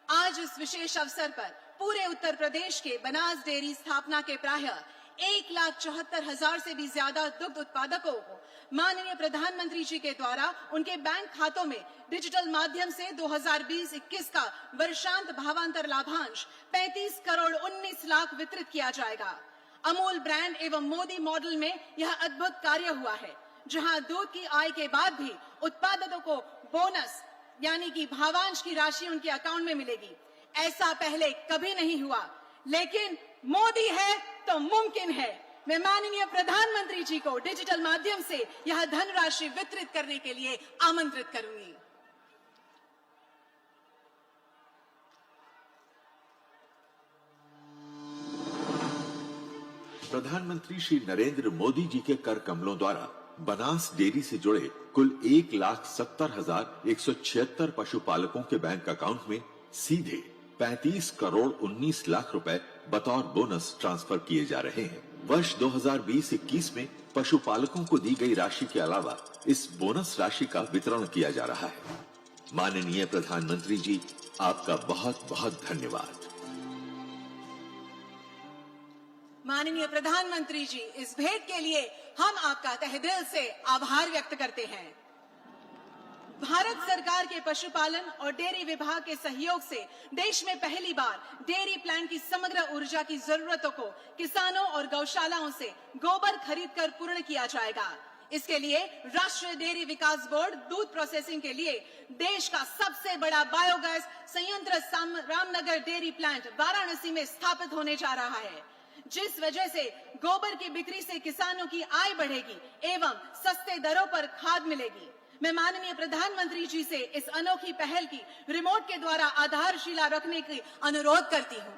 आज इस विशेष अवसर पर पूरे उत्तर प्रदेश के बनास डेयरी स्थापना के प्रायः 1,74,000 से भी ज्यादा दुग्ध उत्पादकों को माननीय प्रधानमंत्री जी के द्वारा उनके बैंक खातों में डिजिटल माध्यम से 2020-21 का वर्षांत भावांतर लाभांश 35 करोड़ 19 लाख वितरित किया जाएगा। अमूल ब्रांड एवं मोदी मॉडल में यह अद्भुत कार्य हुआ है, जहां दूध की आय के बाद भी उत्पादकों को बोनस यानी कि भावांश की राशि उनके अकाउंट में मिलेगी। ऐसा पहले कभी नहीं हुआ, लेकिन मोदी है तो मुमकिन है। मैं माननीय प्रधानमंत्री जी को डिजिटल माध्यम से यह धनराशि वितरित करने के लिए आमंत्रित करूंगी। प्रधानमंत्री श्री नरेंद्र मोदी जी के कर कमलों द्वारा बनास डेयरी से जुड़े कुल 1,70,176 पशुपालकों के बैंक अकाउंट में सीधे 35 करोड़ 19 लाख रुपए बतौर बोनस ट्रांसफर किए जा रहे हैं। वर्ष 2020-21 में पशुपालकों को दी गई राशि के अलावा इस बोनस राशि का वितरण किया जा रहा है। माननीय प्रधानमंत्री जी, आपका बहुत बहुत धन्यवाद। माननीय प्रधानमंत्री जी, इस भेंट के लिए हम आपका तहे दिल से आभार व्यक्त करते हैं। भारत सरकार के पशुपालन और डेयरी विभाग के सहयोग से देश में पहली बार डेयरी प्लांट की समग्र ऊर्जा की जरूरतों को किसानों और गौशालाओं से गोबर खरीदकर पूर्ण किया जाएगा। इसके लिए राष्ट्रीय डेयरी विकास बोर्ड दूध प्रोसेसिंग के लिए देश का सबसे बड़ा बायोगैस संयंत्र रामनगर डेयरी प्लांट वाराणसी में स्थापित होने जा रहा है, जिस वजह से गोबर की बिक्री से किसानों की आय बढ़ेगी एवं सस्ते दरों पर खाद मिलेगी। मैं माननीय प्रधानमंत्री जी से इस अनोखी पहल की रिमोट के द्वारा आधारशिला रखने की अनुरोध करती हूं।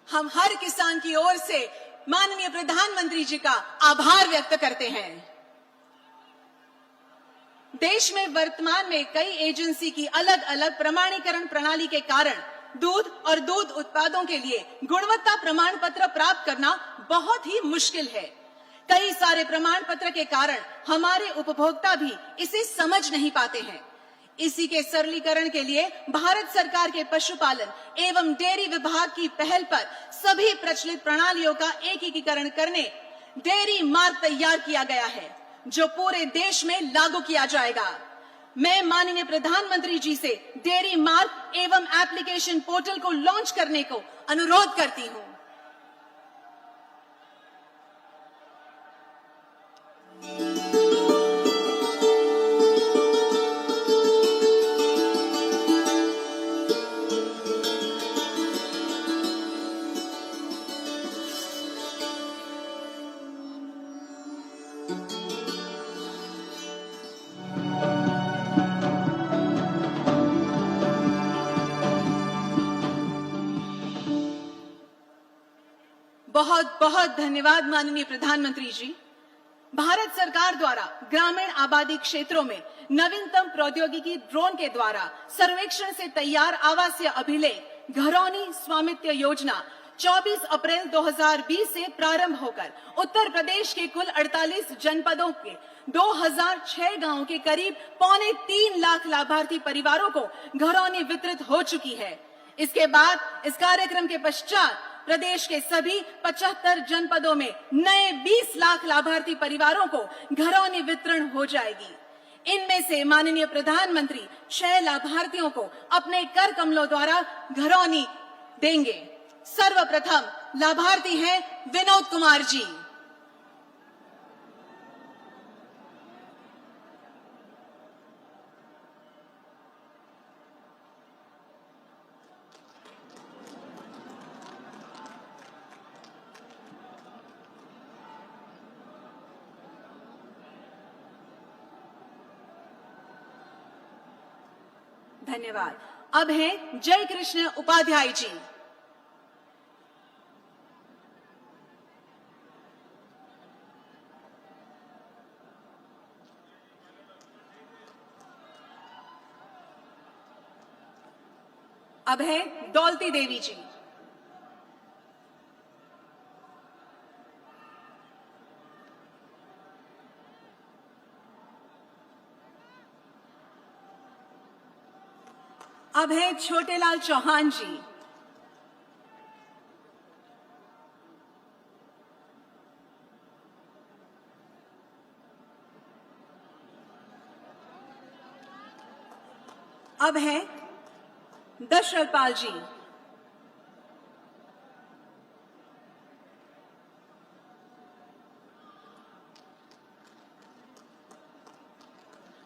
हम हर किसान की ओर से माननीय प्रधानमंत्री जी का आभार व्यक्त करते हैं। देश में वर्तमान में कई एजेंसी की अलग अलग प्रमाणीकरण प्रणाली के कारण दूध और दूध उत्पादों के लिए गुणवत्ता प्रमाण पत्र प्राप्त करना बहुत ही मुश्किल है। कई सारे प्रमाण पत्र के कारण हमारे उपभोक्ता भी इसे समझ नहीं पाते हैं। इसी के सरलीकरण के लिए भारत सरकार के पशुपालन एवं डेयरी विभाग की पहल पर सभी प्रचलित प्रणालियों का एकीकरण करने डेयरी मार्ग तैयार किया गया है, जो पूरे देश में लागू किया जाएगा। मैं माननीय प्रधानमंत्री जी से डेयरी मार्ग एवं एप्लीकेशन पोर्टल को लॉन्च करने को अनुरोध करती हूं। बहुत बहुत धन्यवाद माननीय प्रधानमंत्री जी। भारत सरकार द्वारा ग्रामीण आबादी क्षेत्रों में नवीनतम प्रौद्योगिकी ड्रोन के द्वारा सर्वेक्षण से तैयार आवासीय अभिलेख घरौनी स्वामित्व योजना 24 अप्रैल 2020 से प्रारंभ होकर उत्तर प्रदेश के कुल 48 जनपदों के 2006 गांवों के करीब 2.25 लाख लाभार्थी परिवारों को घरौनी वितरित हो चुकी है। इसके बाद इस कार्यक्रम के पश्चात प्रदेश के सभी 75 जनपदों में नए 20 लाख लाभार्थी परिवारों को घरौनी वितरण हो जाएगी। इनमें से माननीय प्रधानमंत्री 6 लाभार्थियों को अपने कर कमलों द्वारा घरौनी देंगे। सर्वप्रथम लाभार्थी हैं विनोद कुमार जी। धन्यवाद। अब हैं जय कृष्ण उपाध्याय जी। अब है दौलती देवी जी। अब है छोटेलाल चौहान जी। अब है दशरथ पाल जी।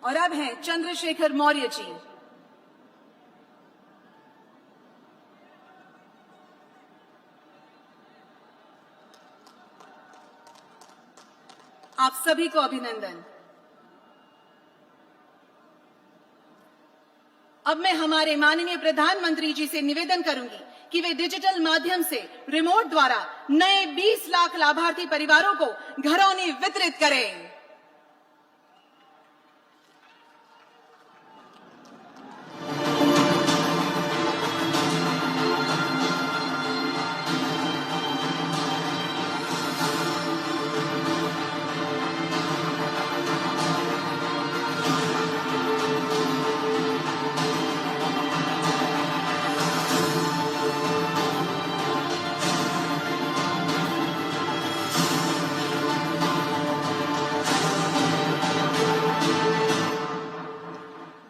और अब है चंद्रशेखर मौर्य जी। आप सभी को अभिनंदन। अब मैं हमारे माननीय प्रधानमंत्री जी से निवेदन करूंगी कि वे डिजिटल माध्यम से रिमोट द्वारा नए 20 लाख लाभार्थी परिवारों को घरौनी वितरित करें।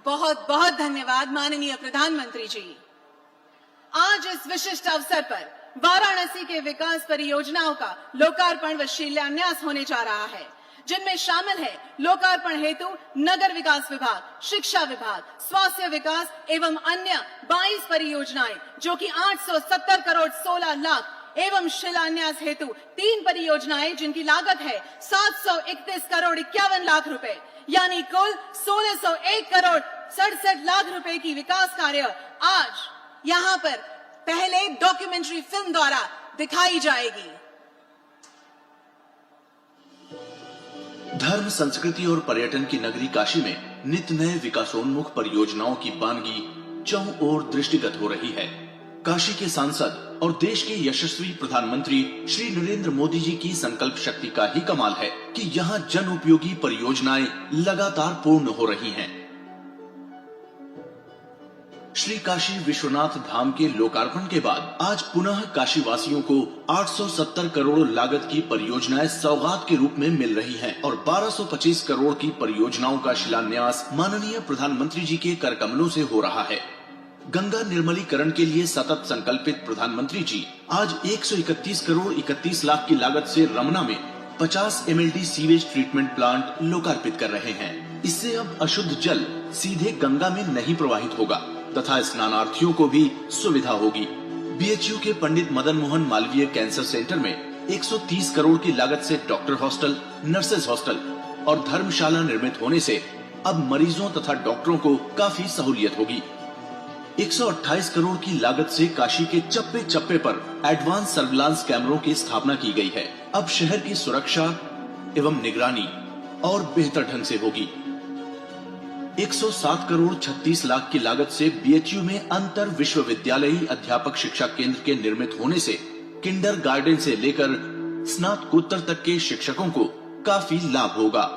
बहुत बहुत धन्यवाद माननीय प्रधानमंत्री जी। आज इस विशिष्ट अवसर पर वाराणसी के विकास परियोजनाओं का लोकार्पण व शिलान्यास होने जा रहा है, जिनमें शामिल है लोकार्पण हेतु नगर विकास विभाग, शिक्षा विभाग, स्वास्थ्य विकास एवं अन्य 22 परियोजनाएं जो कि 870 करोड़ 16 लाख एवं शिलान्यास हेतु 3 परियोजनाएं जिनकी लागत है 731 करोड़ 51 लाख रुपए, यानी कुल 1601 करोड़ 67 लाख रुपए की विकास कार्य आज यहाँ पर पहले डॉक्यूमेंट्री फिल्म द्वारा दिखाई जाएगी। धर्म, संस्कृति और पर्यटन की नगरी काशी में नित नए विकासोन्मुख परियोजनाओं की बानगी चौं ओर दृष्टिगत हो रही है। काशी के सांसद और देश के यशस्वी प्रधानमंत्री श्री नरेंद्र मोदी जी की संकल्प शक्ति का ही कमाल है कि यहाँ जन उपयोगी परियोजनाएं लगातार पूर्ण हो रही हैं। श्री काशी विश्वनाथ धाम के लोकार्पण के बाद आज पुनः काशी वासियों को 870 करोड़ लागत की परियोजनाएं सौगात के रूप में मिल रही हैं और 1225 करोड़ की परियोजनाओं का शिलान्यास माननीय प्रधानमंत्री जी के कर कमलों से हो रहा है। गंगा निर्मलीकरण के लिए सतत संकल्पित प्रधानमंत्री जी आज 131 करोड़ 31 लाख की लागत से रमना में 50 MLD सीवेज ट्रीटमेंट प्लांट लोकार्पित कर रहे हैं। इससे अब अशुद्ध जल सीधे गंगा में नहीं प्रवाहित होगा तथा स्नानार्थियों को भी सुविधा होगी। BHU के पंडित मदन मोहन मालवीय कैंसर सेंटर में 130 करोड़ की लागत से डॉक्टर हॉस्टल, नर्सेज हॉस्टल और धर्मशाला निर्मित होने से अब मरीजों तथा डॉक्टरों को काफी सहूलियत होगी। 128 करोड़ की लागत से काशी के चप्पे चप्पे पर एडवांस सर्विलांस कैमरों की स्थापना की गई है। अब शहर की सुरक्षा एवं निगरानी और बेहतर ढंग से होगी। 107 करोड़ 36 लाख की लागत से बीएचयू में अंतर विश्वविद्यालयी अध्यापक शिक्षा केंद्र के निर्मित होने से किंडरगार्टन से लेकर स्नातकोत्तर तक के शिक्षकों को काफी लाभ होगा।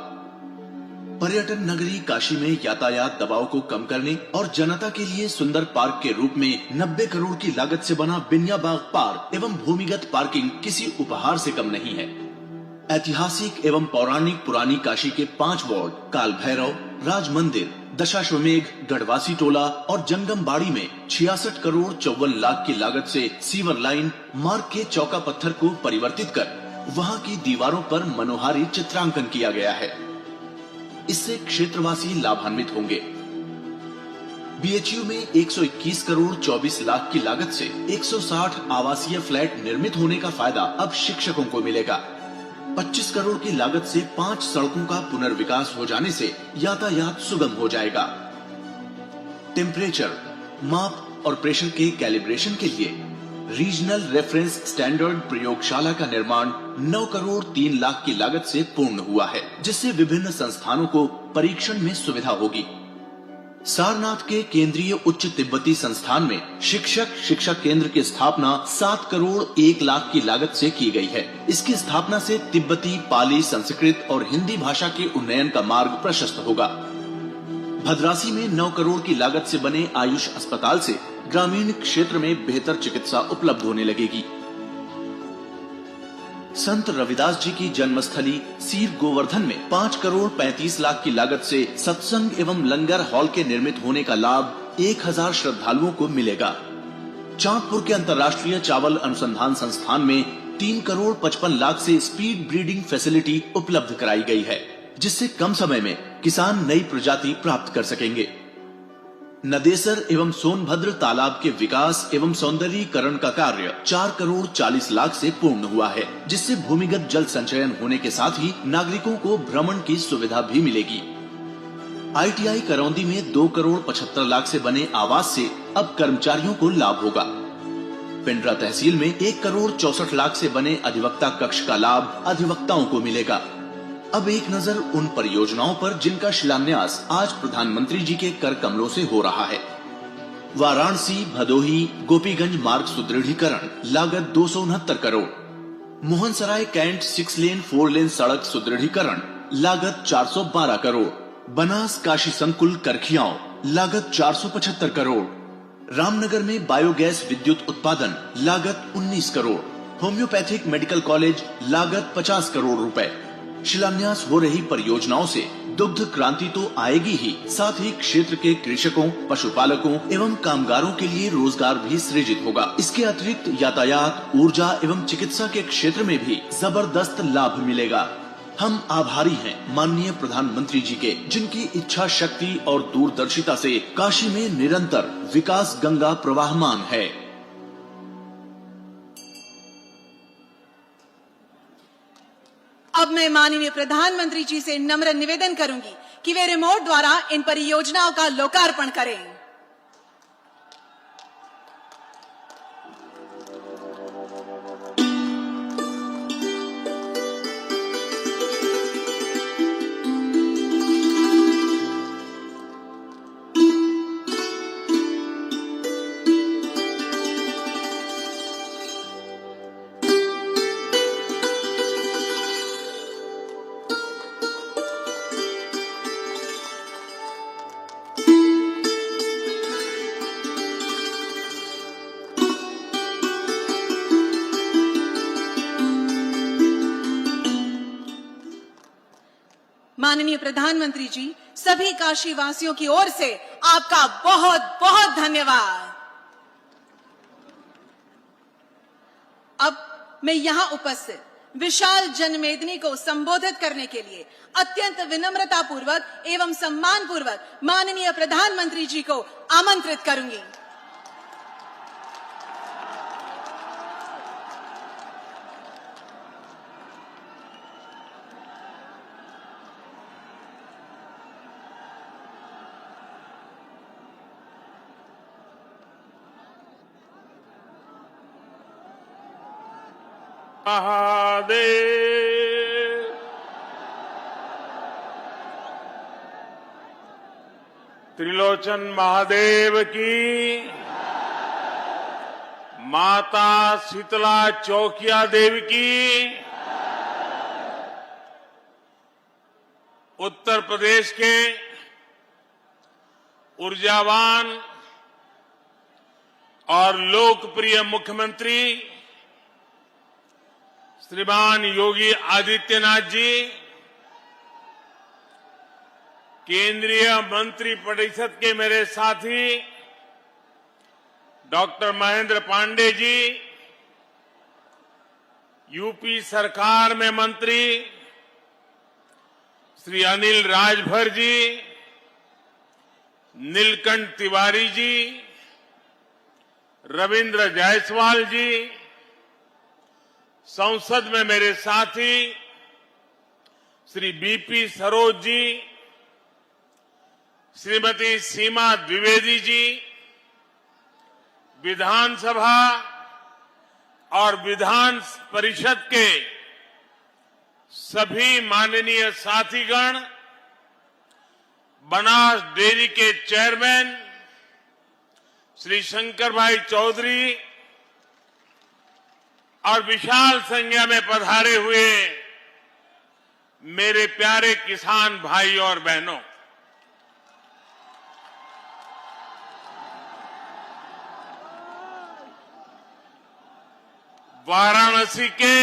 पर्यटन नगरी काशी में यातायात दबाव को कम करने और जनता के लिए सुंदर पार्क के रूप में 90 करोड़ की लागत से बना बिन्या बाग पार्क एवं भूमिगत पार्किंग किसी उपहार से कम नहीं है। ऐतिहासिक एवं पौराणिक पुरानी काशी के 5 वार्ड काल भैरव, राज मंदिर, दशाश्वमेघ, गढ़वासी टोला और जंगम बाड़ी में 66 करोड़ 54 लाख की लागत से सीवर लाइन मार्ग के चौका पत्थर को परिवर्तित कर वहां की दीवारों पर मनोहारी चित्रांकन किया गया है। इससे क्षेत्रवासी लाभान्वित होंगे। बीएचयू में 121 करोड़ 24 लाख की लागत से 160 आवासीय फ्लैट निर्मित होने का फायदा अब शिक्षकों को मिलेगा। 25 करोड़ की लागत से 5 सड़कों का पुनर्विकास हो जाने से यातायात सुगम हो जाएगा। टेम्परेचर, माप और प्रेशर के कैलिब्रेशन के लिए रीजनल रेफरेंस स्टैंडर्ड प्रयोगशाला का निर्माण 9 करोड़ 3 लाख की लागत से पूर्ण हुआ है, जिससे विभिन्न संस्थानों को परीक्षण में सुविधा होगी। सारनाथ के केंद्रीय उच्च तिब्बती संस्थान में शिक्षा केंद्र की स्थापना 7 करोड़ 1 लाख की लागत से की गई है। इसकी स्थापना से तिब्बती, पाली, संस्कृत और हिंदी भाषा के उन्नयन का मार्ग प्रशस्त होगा। भद्रासी में 9 करोड़ की लागत से बने आयुष अस्पताल से ग्रामीण क्षेत्र में बेहतर चिकित्सा उपलब्ध होने लगेगी। संत रविदास जी की जन्मस्थली सीर गोवर्धन में 5 करोड़ 35 लाख की लागत से सत्संग एवं लंगर हॉल के निर्मित होने का लाभ 1000 श्रद्धालुओं को मिलेगा। चांदपुर के अंतर्राष्ट्रीय चावल अनुसंधान संस्थान में 3 करोड़ 55 लाख से स्पीड ब्रीडिंग फैसिलिटी उपलब्ध कराई गई है, जिससे कम समय में किसान नई प्रजाति प्राप्त कर सकेंगे। नदेसर एवं सोनभद्र तालाब के विकास एवं सौंदर्यीकरण का कार्य 4 करोड़ 40 लाख से पूर्ण हुआ है, जिससे भूमिगत जल संचयन होने के साथ ही नागरिकों को भ्रमण की सुविधा भी मिलेगी। आईटीआई करौंदी में 2 करोड़ 75 लाख से बने आवास से अब कर्मचारियों को लाभ होगा। पिंडरा तहसील में 1 करोड़ 64 लाख से बने अधिवक्ता कक्ष का लाभ अधिवक्ताओं को मिलेगा। अब एक नजर उन परियोजनाओं पर जिनका शिलान्यास आज प्रधानमंत्री जी के कर कमलों से हो रहा है। वाराणसी भदोही गोपीगंज मार्ग सुदृढ़ीकरण लागत 269 करोड़, मोहनसराय कैंट 6 लेन 4 लेन सड़क सुदृढ़ीकरण लागत 412 करोड़, बनास काशी संकुल करखियाओं लागत 475 करोड़, रामनगर में बायोगैस विद्युत उत्पादन लागत 19 करोड़, होम्योपैथिक मेडिकल कॉलेज लागत 50 करोड़ रुपए। शिलान्यास हो रही परियोजनाओं से दुग्ध क्रांति तो आएगी ही, साथ ही क्षेत्र के कृषकों, पशुपालकों एवं कामगारों के लिए रोजगार भी सृजित होगा। इसके अतिरिक्त यातायात, ऊर्जा एवं चिकित्सा के क्षेत्र में भी जबरदस्त लाभ मिलेगा। हम आभारी हैं माननीय प्रधानमंत्री जी के, जिनकी इच्छा शक्ति और दूरदर्शिता से काशी में निरंतर विकास गंगा प्रवाहमान है। अब मैं माननीय प्रधानमंत्री जी से नम्र निवेदन करूंगी कि वे रिमोट द्वारा इन परियोजनाओं का लोकार्पण करें। माननीय प्रधानमंत्री जी, सभी काशी वासियों की ओर से आपका बहुत बहुत धन्यवाद। अब मैं यहां उपस्थित विशाल जनमेदिनी को संबोधित करने के लिए अत्यंत विनम्रता पूर्वक एवं सम्मान पूर्वक माननीय प्रधानमंत्री जी को आमंत्रित करूंगी। महादेव। त्रिलोचन महादेव की, माता शीतला चौकिया देवी की, उत्तर प्रदेश के ऊर्जावान और लोकप्रिय मुख्यमंत्री श्रीमान योगी आदित्यनाथ जी, केंद्रीय मंत्री परिषद के मेरे साथी डॉक्टर महेंद्र पांडे जी, यूपी सरकार में मंत्री श्री अनिल राजभर जी, नीलकंठ तिवारी जी, रविंद्र जायसवाल जी, संसद में मेरे साथी श्री बीपी सरोज जी, श्रीमती सीमा द्विवेदी जी, विधानसभा और विधान परिषद के सभी माननीय साथीगण, बनास डेयरी के चेयरमैन श्री शंकर भाई चौधरी और विशाल संख्या में पधारे हुए मेरे प्यारे किसान भाई और बहनों, वाराणसी के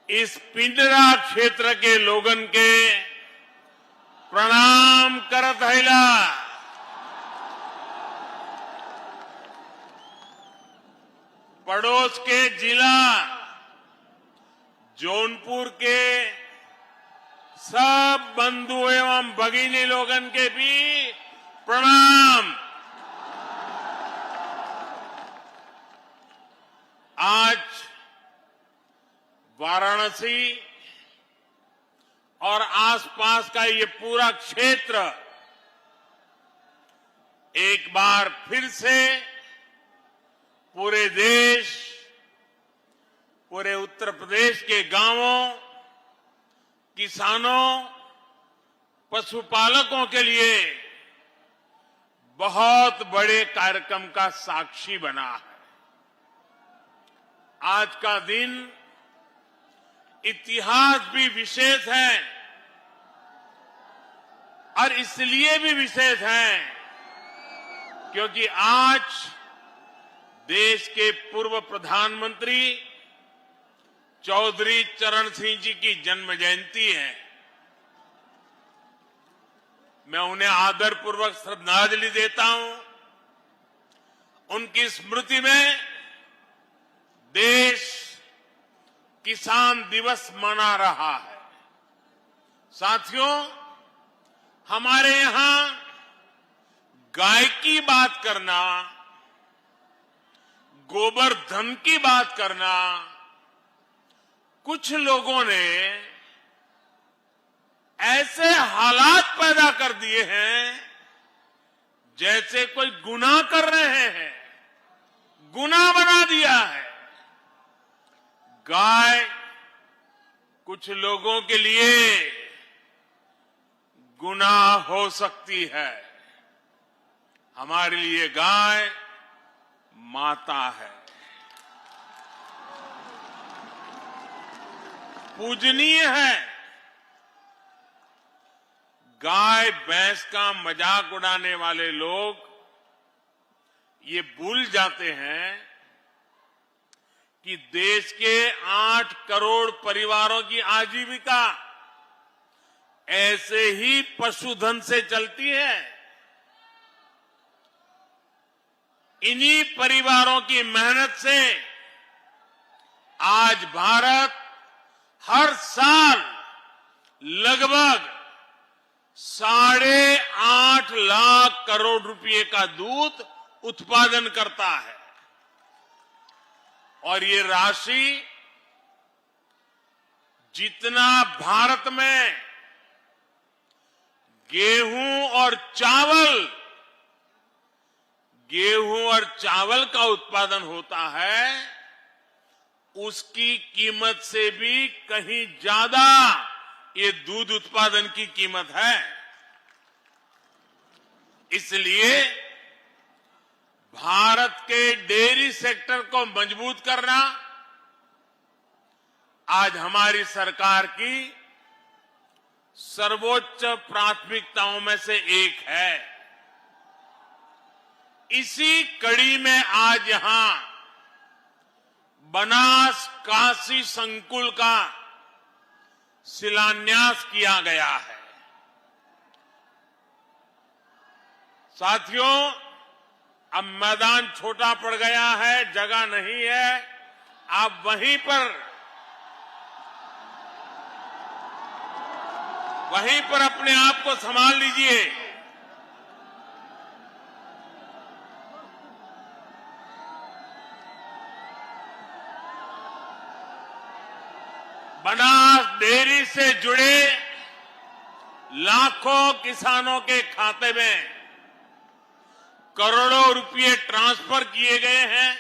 इस पिंडरा क्षेत्र के लोगन के प्रणाम करत हैला। पड़ोस के जिला जौनपुर के सब बंधु एवं भगिनी लोगन के भी प्रणाम। आज वाराणसी और आसपास का ये पूरा क्षेत्र एक बार फिर से पूरे देश, पूरे उत्तर प्रदेश के गांवों, किसानों, पशुपालकों के लिए बहुत बड़े कार्यक्रम का साक्षी बना है। आज का दिन इतिहास भी विशेष है और इसलिए भी विशेष है क्योंकि आज देश के पूर्व प्रधानमंत्री चौधरी चरण सिंह जी की जन्म जयंती है। मैं उन्हें आदरपूर्वक श्रद्धांजलि देता हूं। उनकी स्मृति में देश किसान दिवस मना रहा है। साथियों, हमारे यहां गाय की बात करना, गोबर धन की बात करना, कुछ लोगों ने ऐसे हालात पैदा कर दिए हैं जैसे कोई गुनाह कर रहे हैं, गुनाह बना दिया है। गाय कुछ लोगों के लिए गुनाह हो सकती है, हमारे लिए गाय माता है, पूजनीय है। गाय भैंस का मजाक उड़ाने वाले लोग ये भूल जाते हैं कि देश के 8 करोड़ परिवारों की आजीविका ऐसे ही पशुधन से चलती है। इन्हीं परिवारों की मेहनत से आज भारत हर साल लगभग 8.5 लाख करोड़ रुपए का दूध उत्पादन करता है और ये राशि जितना भारत में गेहूं और चावल का उत्पादन होता है, उसकी कीमत से भी कहीं ज्यादा ये दूध उत्पादन की कीमत है। इसलिए भारत के डेयरी सेक्टर को मजबूत करना आज हमारी सरकार की सर्वोच्च प्राथमिकताओं में से एक है। इसी कड़ी में आज यहां बनास काशी संकुल का शिलान्यास किया गया है। साथियों, अब मैदान छोटा पड़ गया है, जगह नहीं है, आप वहीं पर अपने आप को संभाल लीजिए। बनास डेयरी से जुड़े लाखों किसानों के खाते में करोड़ों रुपए ट्रांसफर किए गए हैं।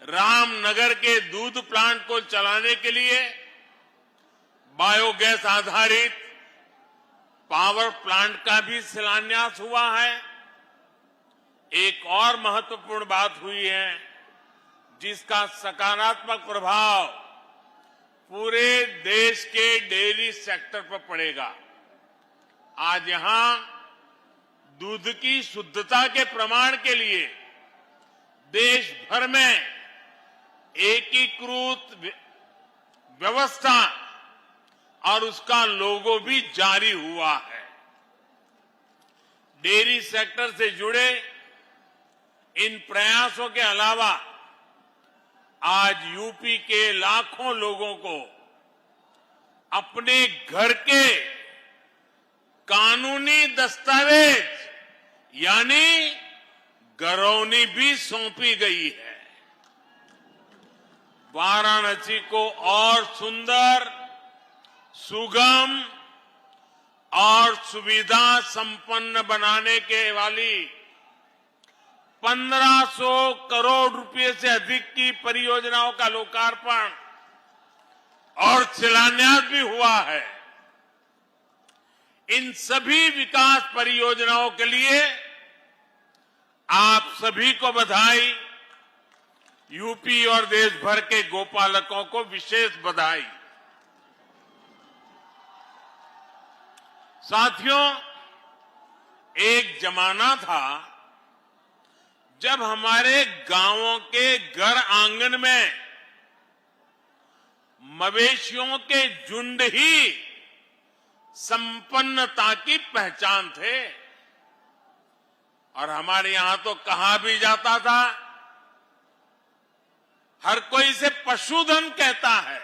रामनगर के दूध प्लांट को चलाने के लिए बायोगैस आधारित पावर प्लांट का भी शिलान्यास हुआ है। एक और महत्वपूर्ण बात हुई है जिसका सकारात्मक प्रभाव पूरे देश के डेयरी सेक्टर पर पड़ेगा। आज यहां दूध की शुद्धता के प्रमाण के लिए देश भर में एकीकृत व्यवस्था और उसका लोगो भी जारी हुआ है। डेयरी सेक्टर से जुड़े इन प्रयासों के अलावा आज यूपी के लाखों लोगों को अपने घर के कानूनी दस्तावेज यानी गरौनी भी सौंपी गई है। वाराणसी को और सुंदर, सुगम और सुविधा संपन्न बनाने के वाली 1500 करोड़ रुपए से अधिक की परियोजनाओं का लोकार्पण और शिलान्यास भी हुआ है। इन सभी विकास परियोजनाओं के लिए आप सभी को बधाई। यूपी और देश भर के गोपालकों को विशेष बधाई। साथियों, एक जमाना था जब हमारे गांवों के घर आंगन में मवेशियों के झुंड ही संपन्नता की पहचान थे। और हमारे यहां तो कहा भी जाता था, हर कोई इसे पशुधन कहता है।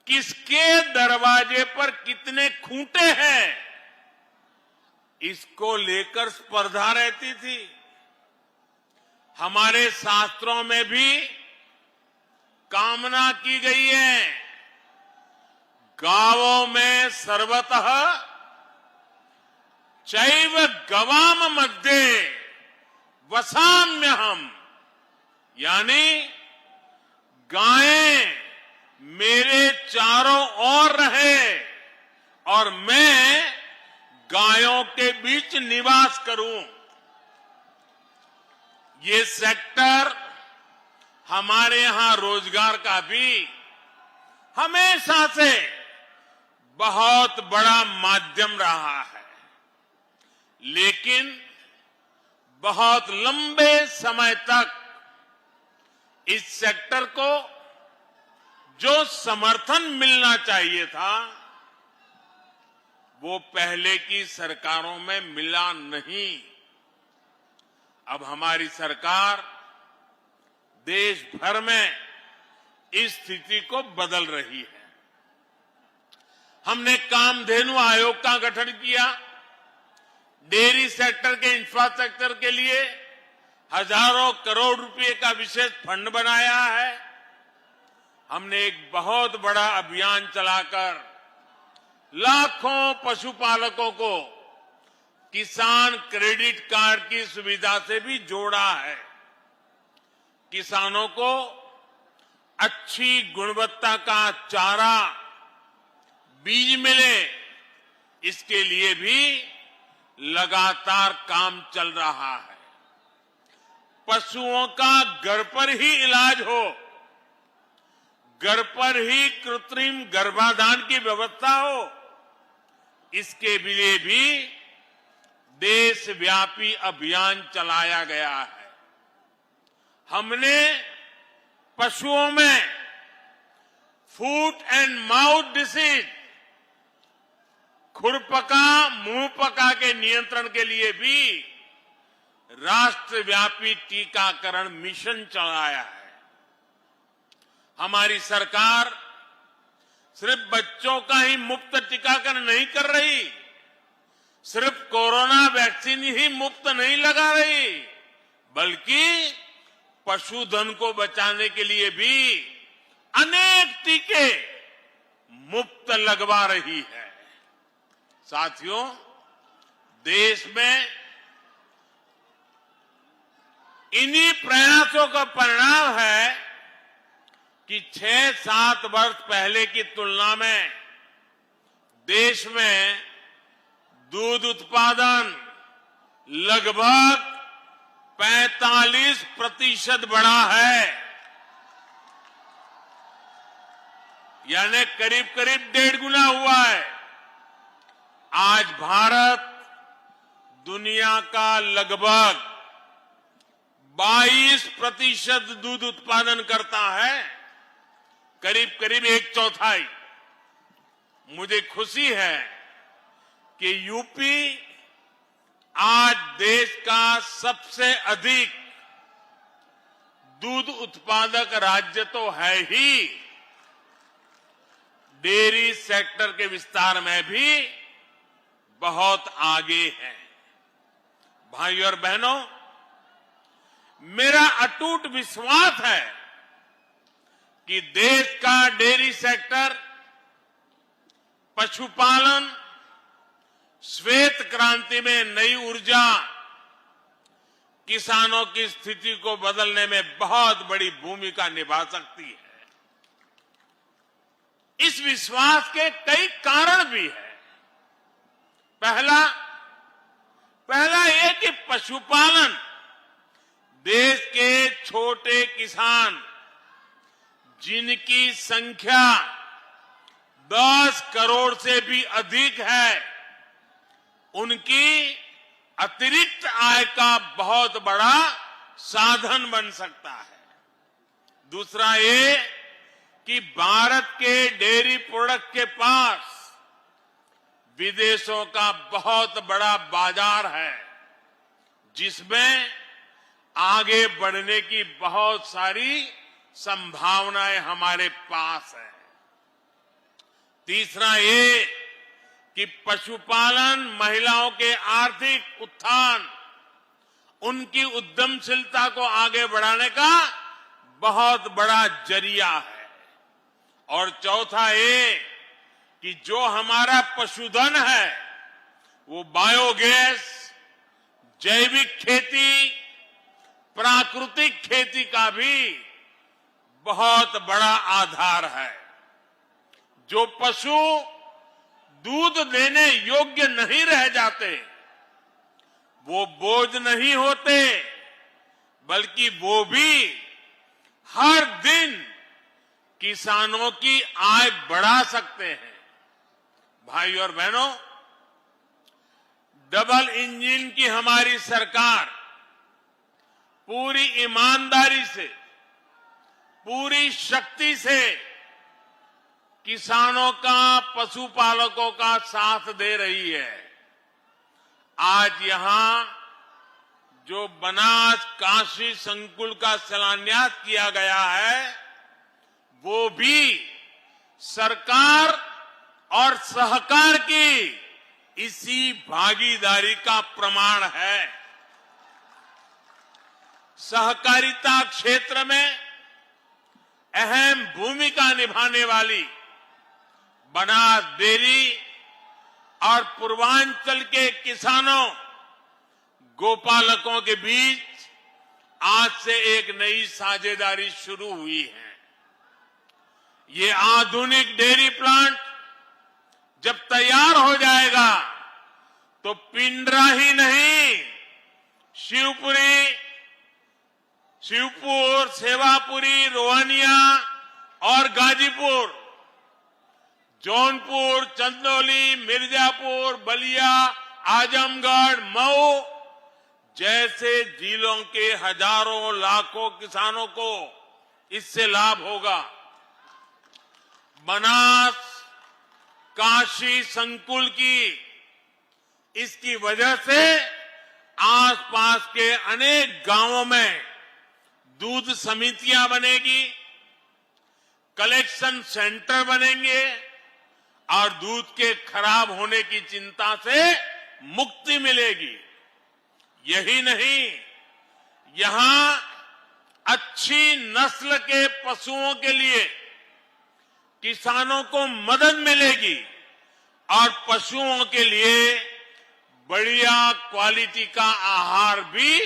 किसके दरवाजे पर कितने खूंटे हैं, इसको लेकर स्पर्धा रहती थी। हमारे शास्त्रों में भी कामना की गई है, गावों में सर्वतः चैव गवाम मध्ये वसाम्यहम्, यानी गायें मेरे चारों ओर रहे और मैं गायों के बीच निवास करूं। ये सेक्टर हमारे यहां रोजगार का भी हमेशा से बहुत बड़ा माध्यम रहा है। लेकिन बहुत लंबे समय तक इस सेक्टर को जो समर्थन मिलना चाहिए था वो पहले की सरकारों में मिला नहीं। अब हमारी सरकार देश भर में इस स्थिति को बदल रही है। हमने कामधेनु आयोग का गठन किया। डेयरी सेक्टर के इंफ्रास्ट्रक्चर के लिए हजारों करोड़ रुपए का विशेष फंड बनाया है। हमने एक बहुत बड़ा अभियान चलाकर लाखों पशुपालकों को किसान क्रेडिट कार्ड की सुविधा से भी जोड़ा है। किसानों को अच्छी गुणवत्ता का चारा, बीज मिले, इसके लिए भी लगातार काम चल रहा है। पशुओं का घर पर ही इलाज हो, घर पर ही कृत्रिम गर्भाधान की व्यवस्था हो, इसके लिए भी देशव्यापी अभियान चलाया गया है। हमने पशुओं में फूट एंड माउथ डिसीज, खुरपका मुंहपका के नियंत्रण के लिए भी राष्ट्रव्यापी टीकाकरण मिशन चलाया है। हमारी सरकार सिर्फ बच्चों का ही मुफ्त टीकाकरण नहीं कर रही, सिर्फ कोरोना वैक्सीन ही मुफ्त नहीं लगा रही, बल्कि पशुधन को बचाने के लिए भी अनेक टीके मुफ्त लगवा रही है। साथियों, देश में इन्हीं प्रयासों का परिणाम है कि 6-7 वर्ष पहले की तुलना में देश में दूध उत्पादन लगभग 45% बढ़ा है, यानी करीब करीब 1.5 गुना हुआ है। आज भारत दुनिया का लगभग 22% दूध उत्पादन करता है, करीब करीब 1/4। मुझे खुशी है कि यूपी आज देश का सबसे अधिक दूध उत्पादक राज्य तो है ही, डेयरी सेक्टर के विस्तार में भी बहुत आगे है। भाइयों और बहनों, मेरा अटूट विश्वास है कि देश का डेयरी सेक्टर, पशुपालन, श्वेत क्रांति में नई ऊर्जा, किसानों की स्थिति को बदलने में बहुत बड़ी भूमिका निभा सकती है। इस विश्वास के कई कारण भी हैं। पहला ये कि पशुपालन देश के छोटे किसान, जिनकी संख्या 10 करोड़ से भी अधिक है, उनकी अतिरिक्त आय का बहुत बड़ा साधन बन सकता है। दूसरा ये कि भारत के डेयरी प्रोडक्ट के पास विदेशों का बहुत बड़ा बाजार है, जिसमें आगे बढ़ने की बहुत सारी संभावनाएं हमारे पास है। तीसरा ये कि पशुपालन महिलाओं के आर्थिक उत्थान, उनकी उद्यमशीलता को आगे बढ़ाने का बहुत बड़ा जरिया है। और चौथा ये कि जो हमारा पशुधन है वो बायोगैस, जैविक खेती, प्राकृतिक खेती का भी बहुत बड़ा आधार है। जो पशु दूध देने योग्य नहीं रह जाते, वो बोझ नहीं होते, बल्कि वो भी हर दिन किसानों की आय बढ़ा सकते हैं। भाइयों और बहनों, डबल इंजन की हमारी सरकार पूरी ईमानदारी से, पूरी शक्ति से किसानों का, पशुपालकों का साथ दे रही है। आज यहां जो बनास काशी संकुल का शिलान्यास किया गया है, वो भी सरकार और सहकार की इसी भागीदारी का प्रमाण है। सहकारिता क्षेत्र में अहम भूमिका निभाने वाली बनास डेयरी और पूर्वांचल के किसानों, गोपालकों के बीच आज से एक नई साझेदारी शुरू हुई है। ये आधुनिक डेयरी प्लांट जब तैयार हो जाएगा तो पिंडरा ही नहीं, शिवपुर, सेवापुरी, रोहानिया और गाजीपुर, जौनपुर, चंदौली, मिर्जापुर, बलिया, आजमगढ़, मऊ जैसे जिलों के हजारों लाखों किसानों को इससे लाभ होगा। बनास, काशी संकुल की इसकी वजह से आसपास के अनेक गांवों में दूध समितियां बनेगी, कलेक्शन सेंटर बनेंगे और दूध के खराब होने की चिंता से मुक्ति मिलेगी। यही नहीं, यहां अच्छी नस्ल के पशुओं के लिए किसानों को मदद मिलेगी और पशुओं के लिए बढ़िया क्वालिटी का आहार भी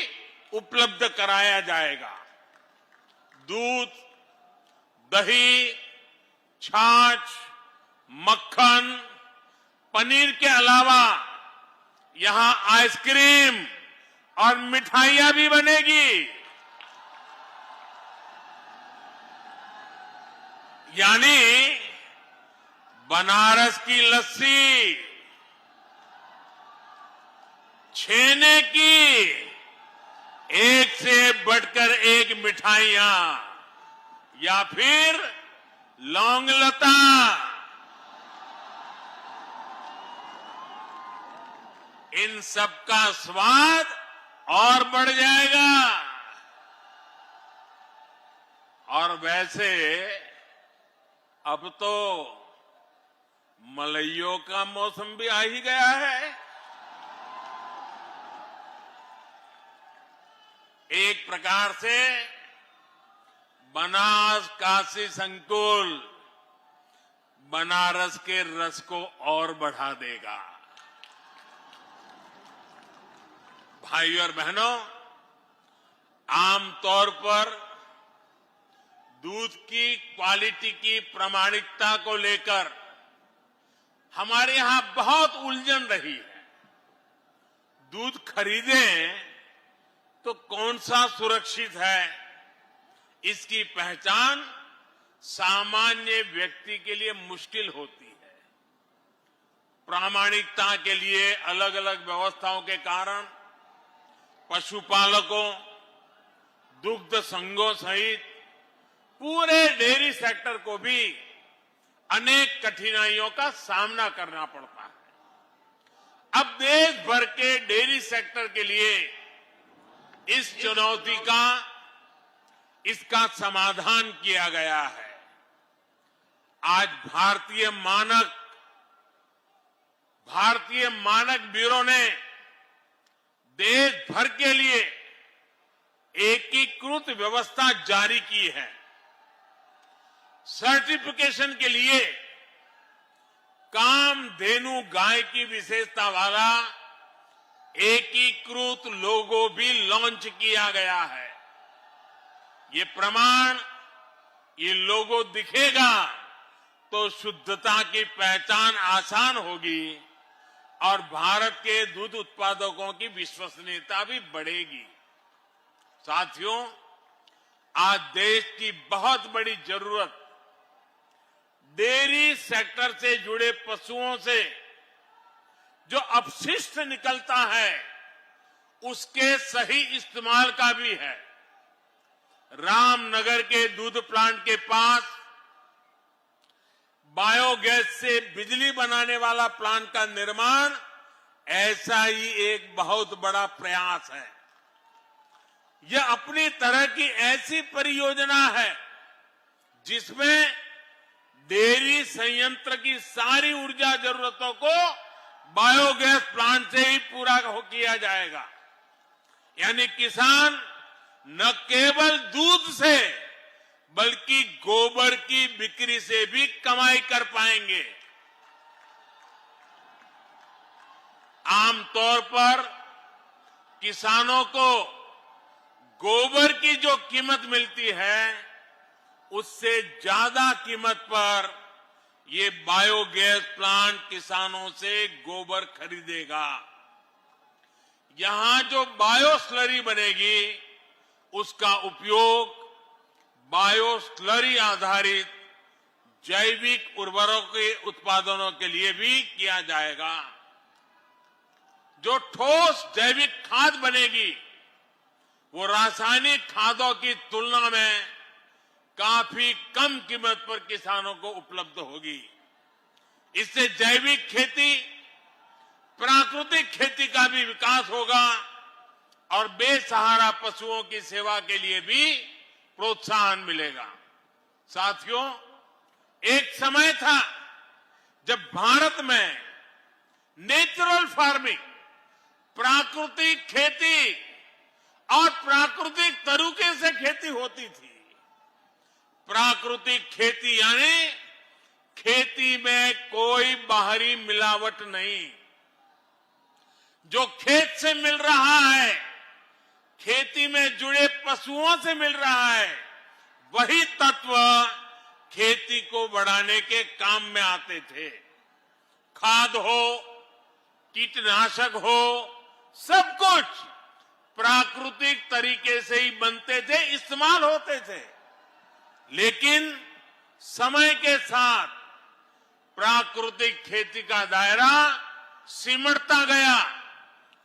उपलब्ध कराया जाएगा। दूध, दही, छाछ, मक्खन, पनीर के अलावा यहां आइसक्रीम और मिठाइयां भी बनेगी। यानी बनारस की लस्सी, छेने की एक से बढ़कर एक मिठाइयां, या फिर लौंग लता, इन सब का स्वाद और बढ़ जाएगा। और वैसे अब तो मलइयों का मौसम भी आ ही गया है। एक प्रकार से बनास काशी संकुल बनारस के रस को और बढ़ा देगा। भाइयों और बहनों, आमतौर पर दूध की क्वालिटी की प्रामाणिकता को लेकर हमारे यहां बहुत उलझन रही है। दूध खरीदें तो कौन सा सुरक्षित है, इसकी पहचान सामान्य व्यक्ति के लिए मुश्किल होती है। प्रामाणिकता के लिए अलग अलग व्यवस्थाओं के कारण पशुपालकों, दुग्ध संघों सहित पूरे डेयरी सेक्टर को भी अनेक कठिनाइयों का सामना करना पड़ता है। अब देश भर के डेयरी सेक्टर के लिए इस चुनौती का इसका समाधान किया गया है। आज भारतीय मानक ब्यूरो ने देश भर के लिए एकीकृत व्यवस्था जारी की है। सर्टिफिकेशन के लिए कामधेनु गाय की विशेषता वाला एकीकृत लोगो भी लॉन्च किया गया है। ये प्रमाण, ये लोगो दिखेगा तो शुद्धता की पहचान आसान होगी और भारत के दूध उत्पादकों की विश्वसनीयता भी बढ़ेगी। साथियों, आज देश की बहुत बड़ी जरूरत डेयरी सेक्टर से जुड़े पशुओं से जो अपशिष्ट निकलता है उसके सही इस्तेमाल का भी है। रामनगर के दूध प्लांट के पास बायोगैस से बिजली बनाने वाला प्लांट का निर्माण ऐसा ही एक बहुत बड़ा प्रयास है। यह अपनी तरह की ऐसी परियोजना है जिसमें डेयरी संयंत्र की सारी ऊर्जा जरूरतों को बायोगैस प्लांट से ही पूरा किया जाएगा। यानी किसान न केवल दूध से बल्कि गोबर की बिक्री से भी कमाई कर पाएंगे। आमतौर पर किसानों को गोबर की जो कीमत मिलती है उससे ज्यादा कीमत पर ये बायोगैस प्लांट किसानों से गोबर खरीदेगा। यहां जो बायो स्लरी बनेगी उसका उपयोग बायो स्लरी आधारित जैविक उर्वरकों के उत्पादनों के लिए भी किया जाएगा। जो ठोस जैविक खाद बनेगी वो रासायनिक खादों की तुलना में काफी कम कीमत पर किसानों को उपलब्ध होगी। इससे जैविक खेती, प्राकृतिक खेती का भी विकास होगा और बेसहारा पशुओं की सेवा के लिए भी प्रोत्साहन मिलेगा। साथियों, एक समय था जब भारत में नेचुरल फार्मिंग, प्राकृतिक खेती और प्राकृतिक तरीके से खेती होती थी। प्राकृतिक खेती यानी खेती में कोई बाहरी मिलावट नहीं। जो खेत से मिल रहा है, खेती में जुड़े पशुओं से मिल रहा है, वही तत्व खेती को बढ़ाने के काम में आते थे। खाद हो, कीटनाशक हो, सब कुछ प्राकृतिक तरीके से ही बनते थे, इस्तेमाल होते थे। लेकिन समय के साथ प्राकृतिक खेती का दायरा सिमटता गया,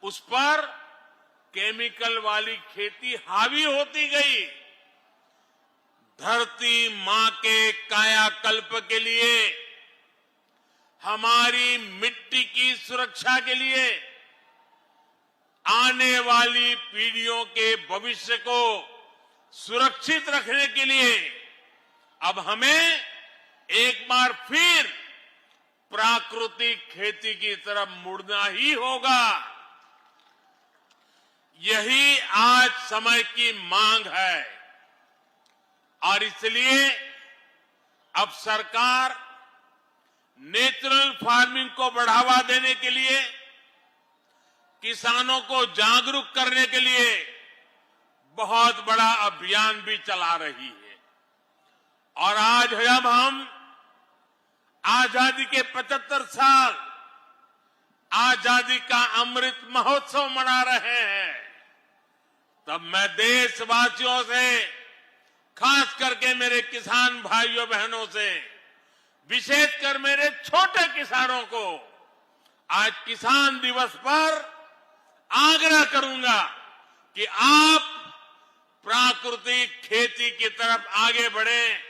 उस पर केमिकल वाली खेती हावी होती गई। धरती मां के कायाकल्प के लिए, हमारी मिट्टी की सुरक्षा के लिए, आने वाली पीढ़ियों के भविष्य को सुरक्षित रखने के लिए अब हमें एक बार फिर प्राकृतिक खेती की तरफ मुड़ना ही होगा। यही आज समय की मांग है और इसलिए अब सरकार नेचुरल फार्मिंग को बढ़ावा देने के लिए, किसानों को जागरूक करने के लिए बहुत बड़ा अभियान भी चला रही है। और आज जब हम आजादी के 75 साल आजादी का अमृत महोत्सव मना रहे हैं, तब मैं देशवासियों से, खास करके मेरे किसान भाइयों बहनों से, विशेषकर मेरे छोटे किसानों को आज किसान दिवस पर आग्रह करूंगा कि आप प्राकृतिक खेती की तरफ आगे बढ़ें।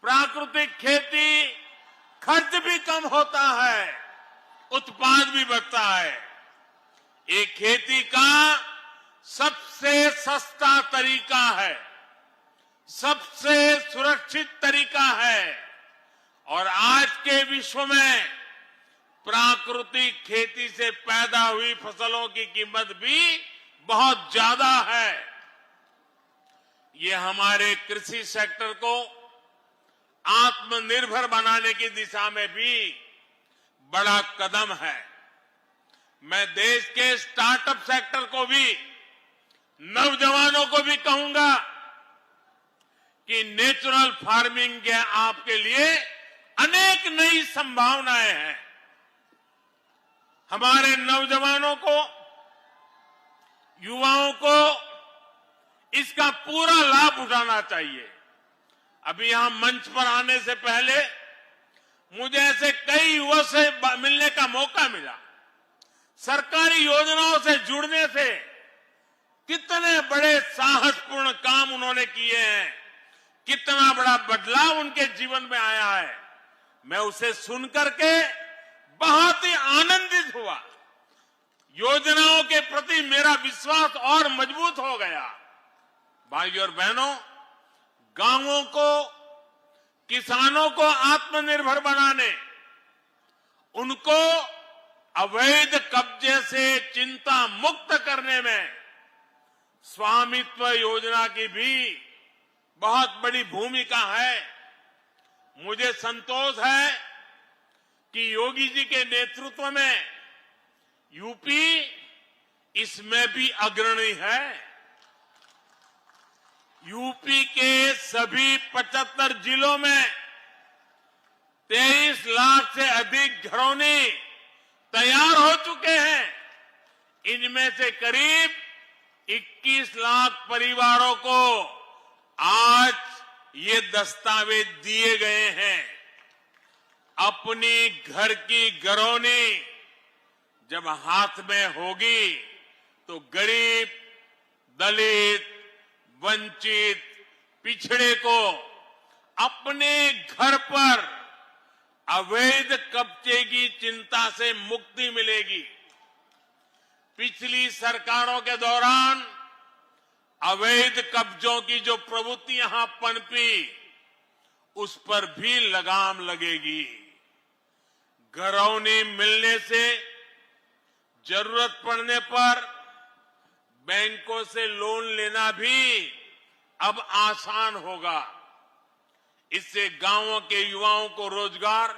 प्राकृतिक खेती खर्च भी कम होता है, उत्पाद भी बढ़ता है। ये खेती का सबसे सस्ता तरीका है, सबसे सुरक्षित तरीका है और आज के विश्व में प्राकृतिक खेती से पैदा हुई फसलों की कीमत भी बहुत ज्यादा है। ये हमारे कृषि सेक्टर को आत्मनिर्भर बनाने की दिशा में भी बड़ा कदम है। मैं देश के स्टार्टअप सेक्टर को भी, नौजवानों को भी कहूंगा कि नेचुरल फार्मिंग के आपके लिए अनेक नई संभावनाएं हैं। हमारे नौजवानों को, युवाओं को इसका पूरा लाभ उठाना चाहिए। अभी यहां मंच पर आने से पहले मुझे ऐसे कई युवाओं से मिलने का मौका मिला। सरकारी योजनाओं से जुड़ने से कितने बड़े साहसपूर्ण काम उन्होंने किए हैं, कितना बड़ा बदलाव उनके जीवन में आया है। मैं उसे सुनकर के बहुत ही आनंदित हुआ। योजनाओं के प्रति मेरा विश्वास और मजबूत हो गया। भाइयों और बहनों, गांवों को, किसानों को आत्मनिर्भर बनाने, उनको अवैध कब्जे से चिंता मुक्त करने में स्वामित्व योजना की भी बहुत बड़ी भूमिका है। मुझे संतोष है कि योगी जी के नेतृत्व में यूपी इसमें भी अग्रणी है। यूपी के सभी 75 जिलों में 23 लाख से अधिक घरौनी तैयार हो चुके हैं। इनमें से करीब 21 लाख परिवारों को आज ये दस्तावेज दिए गए हैं। अपनी घर की घरौनी जब हाथ में होगी तो गरीब, दलित, वंचित, पिछड़े को अपने घर पर अवैध कब्जे की चिंता से मुक्ति मिलेगी। पिछली सरकारों के दौरान अवैध कब्जों की जो प्रवृत्ति यहां पनपी, उस पर भी लगाम लगेगी। घरौनी मिलने से जरूरत पड़ने पर बैंकों से लोन लेना भी अब आसान होगा। इससे गांवों के युवाओं को रोजगार,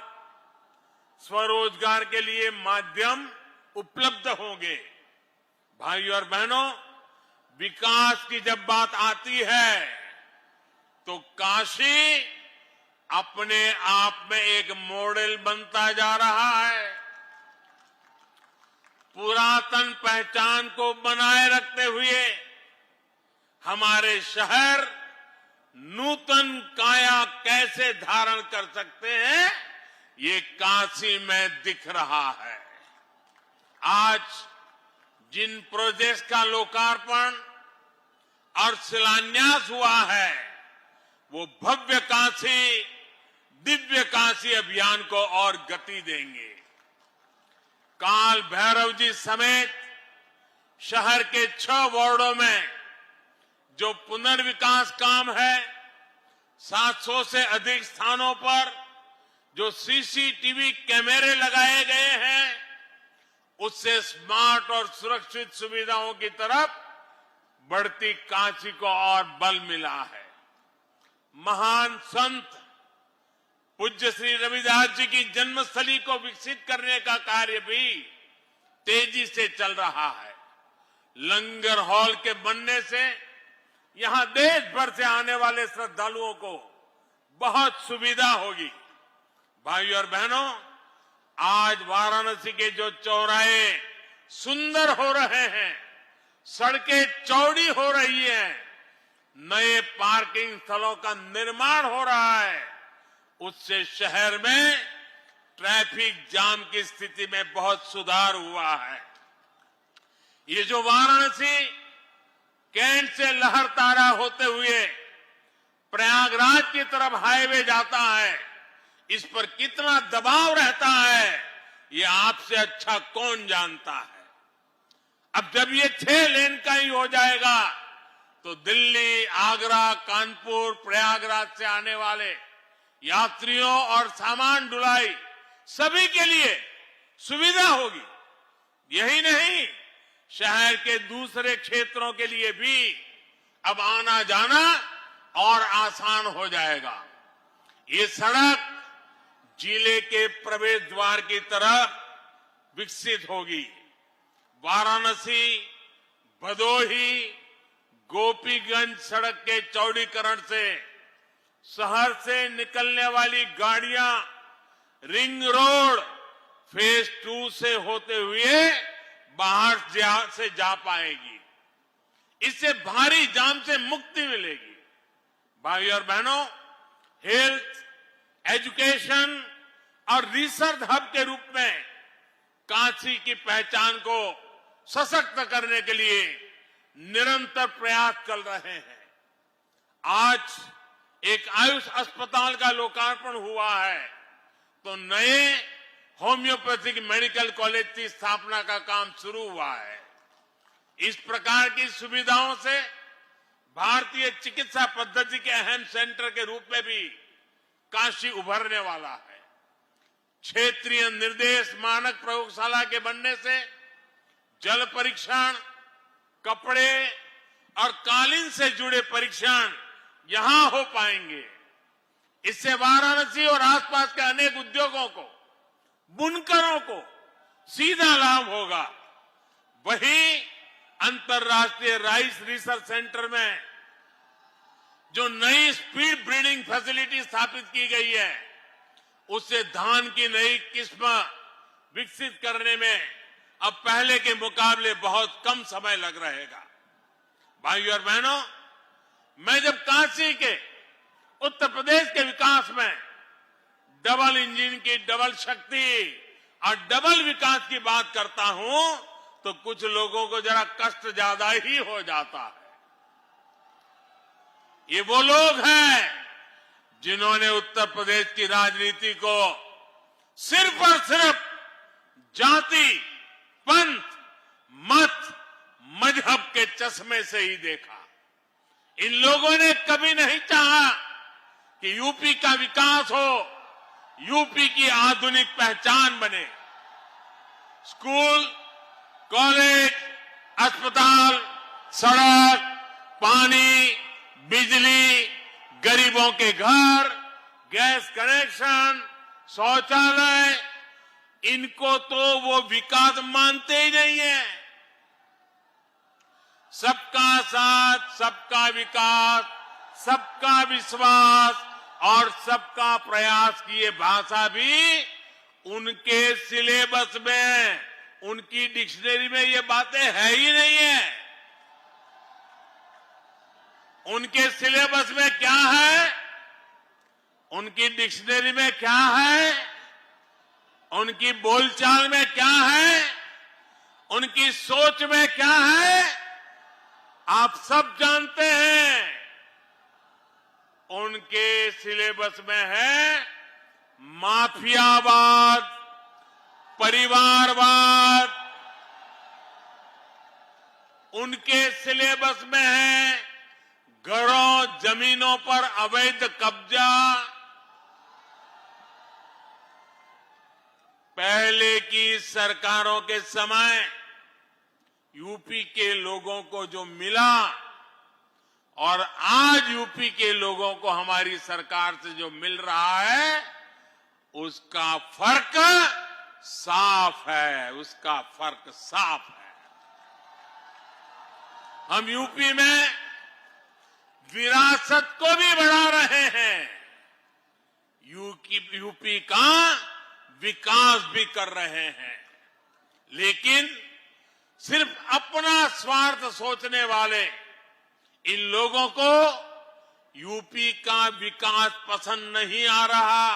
स्वरोजगार के लिए माध्यम उपलब्ध होंगे। भाइयों और बहनों, विकास की जब बात आती है तो काशी अपने आप में एक मॉडल बनता जा रहा है। पुरातन पहचान को बनाए रखते हुए हमारे शहर नूतन काया कैसे धारण कर सकते हैं, ये काशी में दिख रहा है। आज जिन प्रोजेक्ट्स का लोकार्पण और शिलान्यास हुआ है, वो भव्य काशी, दिव्य काशी अभियान को और गति देंगे। काल भैरव जी समेत शहर के 6 वार्डों में जो पुनर्विकास काम है, 700 से अधिक स्थानों पर जो सीसीटीवी कैमरे लगाए गए हैं, उससे स्मार्ट और सुरक्षित सुविधाओं की तरफ बढ़ती काशी को और बल मिला है। महान संत पूज्य श्री रविदास जी की जन्मस्थली को विकसित करने का कार्य भी तेजी से चल रहा है। लंगर हॉल के बनने से यहां देश भर से आने वाले श्रद्धालुओं को बहुत सुविधा होगी। भाइयों और बहनों, आज वाराणसी के जो चौराहे सुंदर हो रहे हैं, सड़कें चौड़ी हो रही हैं, नए पार्किंग स्थलों का निर्माण हो रहा है, उससे शहर में ट्रैफिक जाम की स्थिति में बहुत सुधार हुआ है। ये जो वाराणसी कैंट से लहरतारा होते हुए प्रयागराज की तरफ हाईवे जाता है, इस पर कितना दबाव रहता है, ये आपसे अच्छा कौन जानता है। अब जब ये 6 लेन का ही हो जाएगा तो दिल्ली, आगरा, कानपुर, प्रयागराज से आने वाले यात्रियों और सामान ढुलाई सभी के लिए सुविधा होगी। यही नहीं, शहर के दूसरे क्षेत्रों के लिए भी अब आना जाना और आसान हो जाएगा। ये सड़क जिले के प्रवेश द्वार की तरफ विकसित होगी। वाराणसी, भदोही, गोपीगंज सड़क के चौड़ीकरण से शहर से निकलने वाली गाड़ियां रिंग रोड फेज 2 से होते हुए बाहर से जा पाएगी। इससे भारी जाम से मुक्ति मिलेगी। भाइयों और बहनों, हेल्थ, एजुकेशन और रिसर्च हब के रूप में काशी की पहचान को सशक्त करने के लिए निरंतर प्रयास चल रहे हैं। आज एक आयुष अस्पताल का लोकार्पण हुआ है, तो नए होम्योपैथिक मेडिकल कॉलेज की स्थापना का काम शुरू हुआ है। इस प्रकार की सुविधाओं से भारतीय चिकित्सा पद्धति के अहम सेंटर के रूप में भी काशी उभरने वाला है। क्षेत्रीय निर्देश मानक प्रयोगशाला के बनने से जल परीक्षण, कपड़े और कालीन से जुड़े परीक्षण यहां हो पाएंगे। इससे वाराणसी और आसपास के अनेक उद्योगों को, बुनकरों को सीधा लाभ होगा। वहीं अंतर्राष्ट्रीय राइस रिसर्च सेंटर में जो नई स्पीड ब्रीडिंग फैसिलिटी स्थापित की गई है, उससे धान की नई किस्म विकसित करने में अब पहले के मुकाबले बहुत कम समय लग रहेगा। भाइयों और बहनों, मैं जब काशी के उत्तर प्रदेश के विकास में डबल इंजन की डबल शक्ति और डबल विकास की बात करता हूं तो कुछ लोगों को जरा कष्ट ज्यादा ही हो जाता है। ये वो लोग हैं जिन्होंने उत्तर प्रदेश की राजनीति को सिर्फ और सिर्फ जाति, पंथ, मत, मजहब के चश्मे से ही देखा। इन लोगों ने कभी नहीं चाहा कि यूपी का विकास हो, यूपी की आधुनिक पहचान बने। स्कूल, कॉलेज, अस्पताल, सड़क, पानी, बिजली, गरीबों के घर, गैस कनेक्शन, शौचालय, इनको तो वो विकास मानते ही नहीं है। सबका साथ, सबका विकास, सबका विश्वास और सबका प्रयास की ये भाषा भी उनके सिलेबस में, उनकी डिक्शनरी में ये बातें है ही नहीं है। उनके सिलेबस में क्या है, उनकी डिक्शनरी में क्या है, उनकी बोलचाल में क्या है, उनकी सोच में क्या है, आप सब जानते हैं। उनके सिलेबस में है माफियावाद, परिवारवाद, उनके सिलेबस में है घरों, जमीनों पर अवैध कब्जा। पहले की सरकारों के समय यूपी के लोगों को जो मिला और आज यूपी के लोगों को हमारी सरकार से जो मिल रहा है, उसका फर्क साफ है, उसका फर्क साफ है। हम यूपी में विरासत को भी बढ़ा रहे हैं, यूपी का विकास भी कर रहे हैं, लेकिन सिर्फ अपना स्वार्थ सोचने वाले इन लोगों को यूपी का विकास पसंद नहीं आ रहा।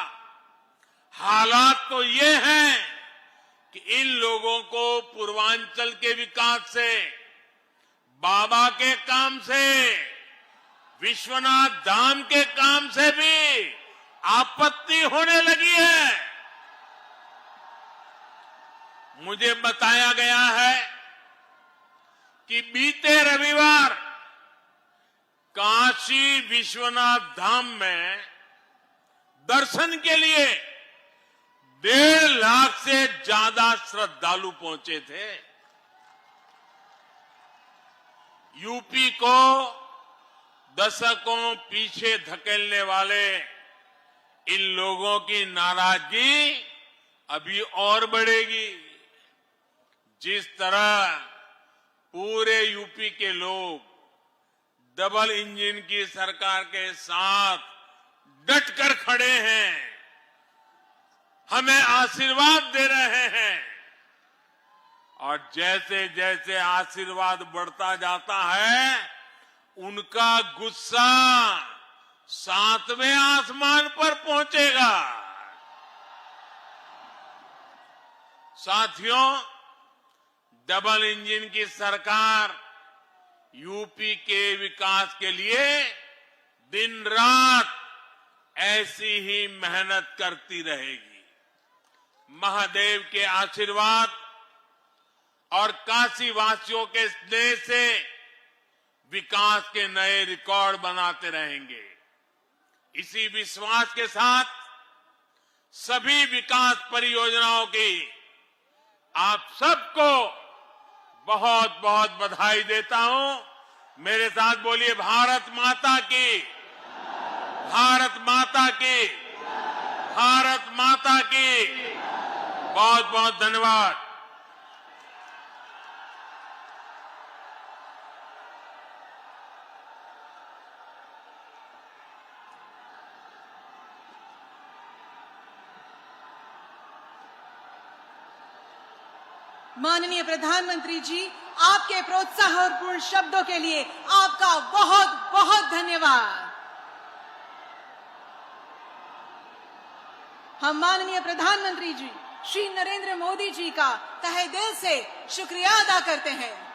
हालात तो ये हैं कि इन लोगों को पूर्वांचल के विकास से, बाबा के काम से, विश्वनाथ धाम के काम से भी आपत्ति होने लगी है। मुझे बताया गया है कि बीते रविवार काशी विश्वनाथ धाम में दर्शन के लिए 1.5 लाख से ज्यादा श्रद्धालु पहुंचे थे। यूपी को दशकों पीछे धकेलने वाले इन लोगों की नाराजगी अभी और बढ़ेगी। जिस तरह पूरे यूपी के लोग डबल इंजन की सरकार के साथ डटकर खड़े हैं, हमें आशीर्वाद दे रहे हैं, और जैसे जैसे आशीर्वाद बढ़ता जाता है, उनका गुस्सा 7वें आसमान पर पहुंचेगा। साथियों, डबल इंजन की सरकार यूपी के विकास के लिए दिन रात ऐसी ही मेहनत करती रहेगी। महादेव के आशीर्वाद और काशी वासियों के स्नेह से विकास के नए रिकॉर्ड बनाते रहेंगे। इसी विश्वास के साथ सभी विकास परियोजनाओं की आप सबको बहुत बहुत बधाई देता हूं। मेरे साथ बोलिए, भारत माता की, भारत माता की, भारत माता की। बहुत बहुत धन्यवाद। माननीय प्रधानमंत्री जी, आपके प्रोत्साहनपूर्ण शब्दों के लिए आपका बहुत बहुत धन्यवाद। हम माननीय प्रधानमंत्री जी श्री नरेंद्र मोदी जी का तहे दिल से शुक्रिया अदा करते हैं।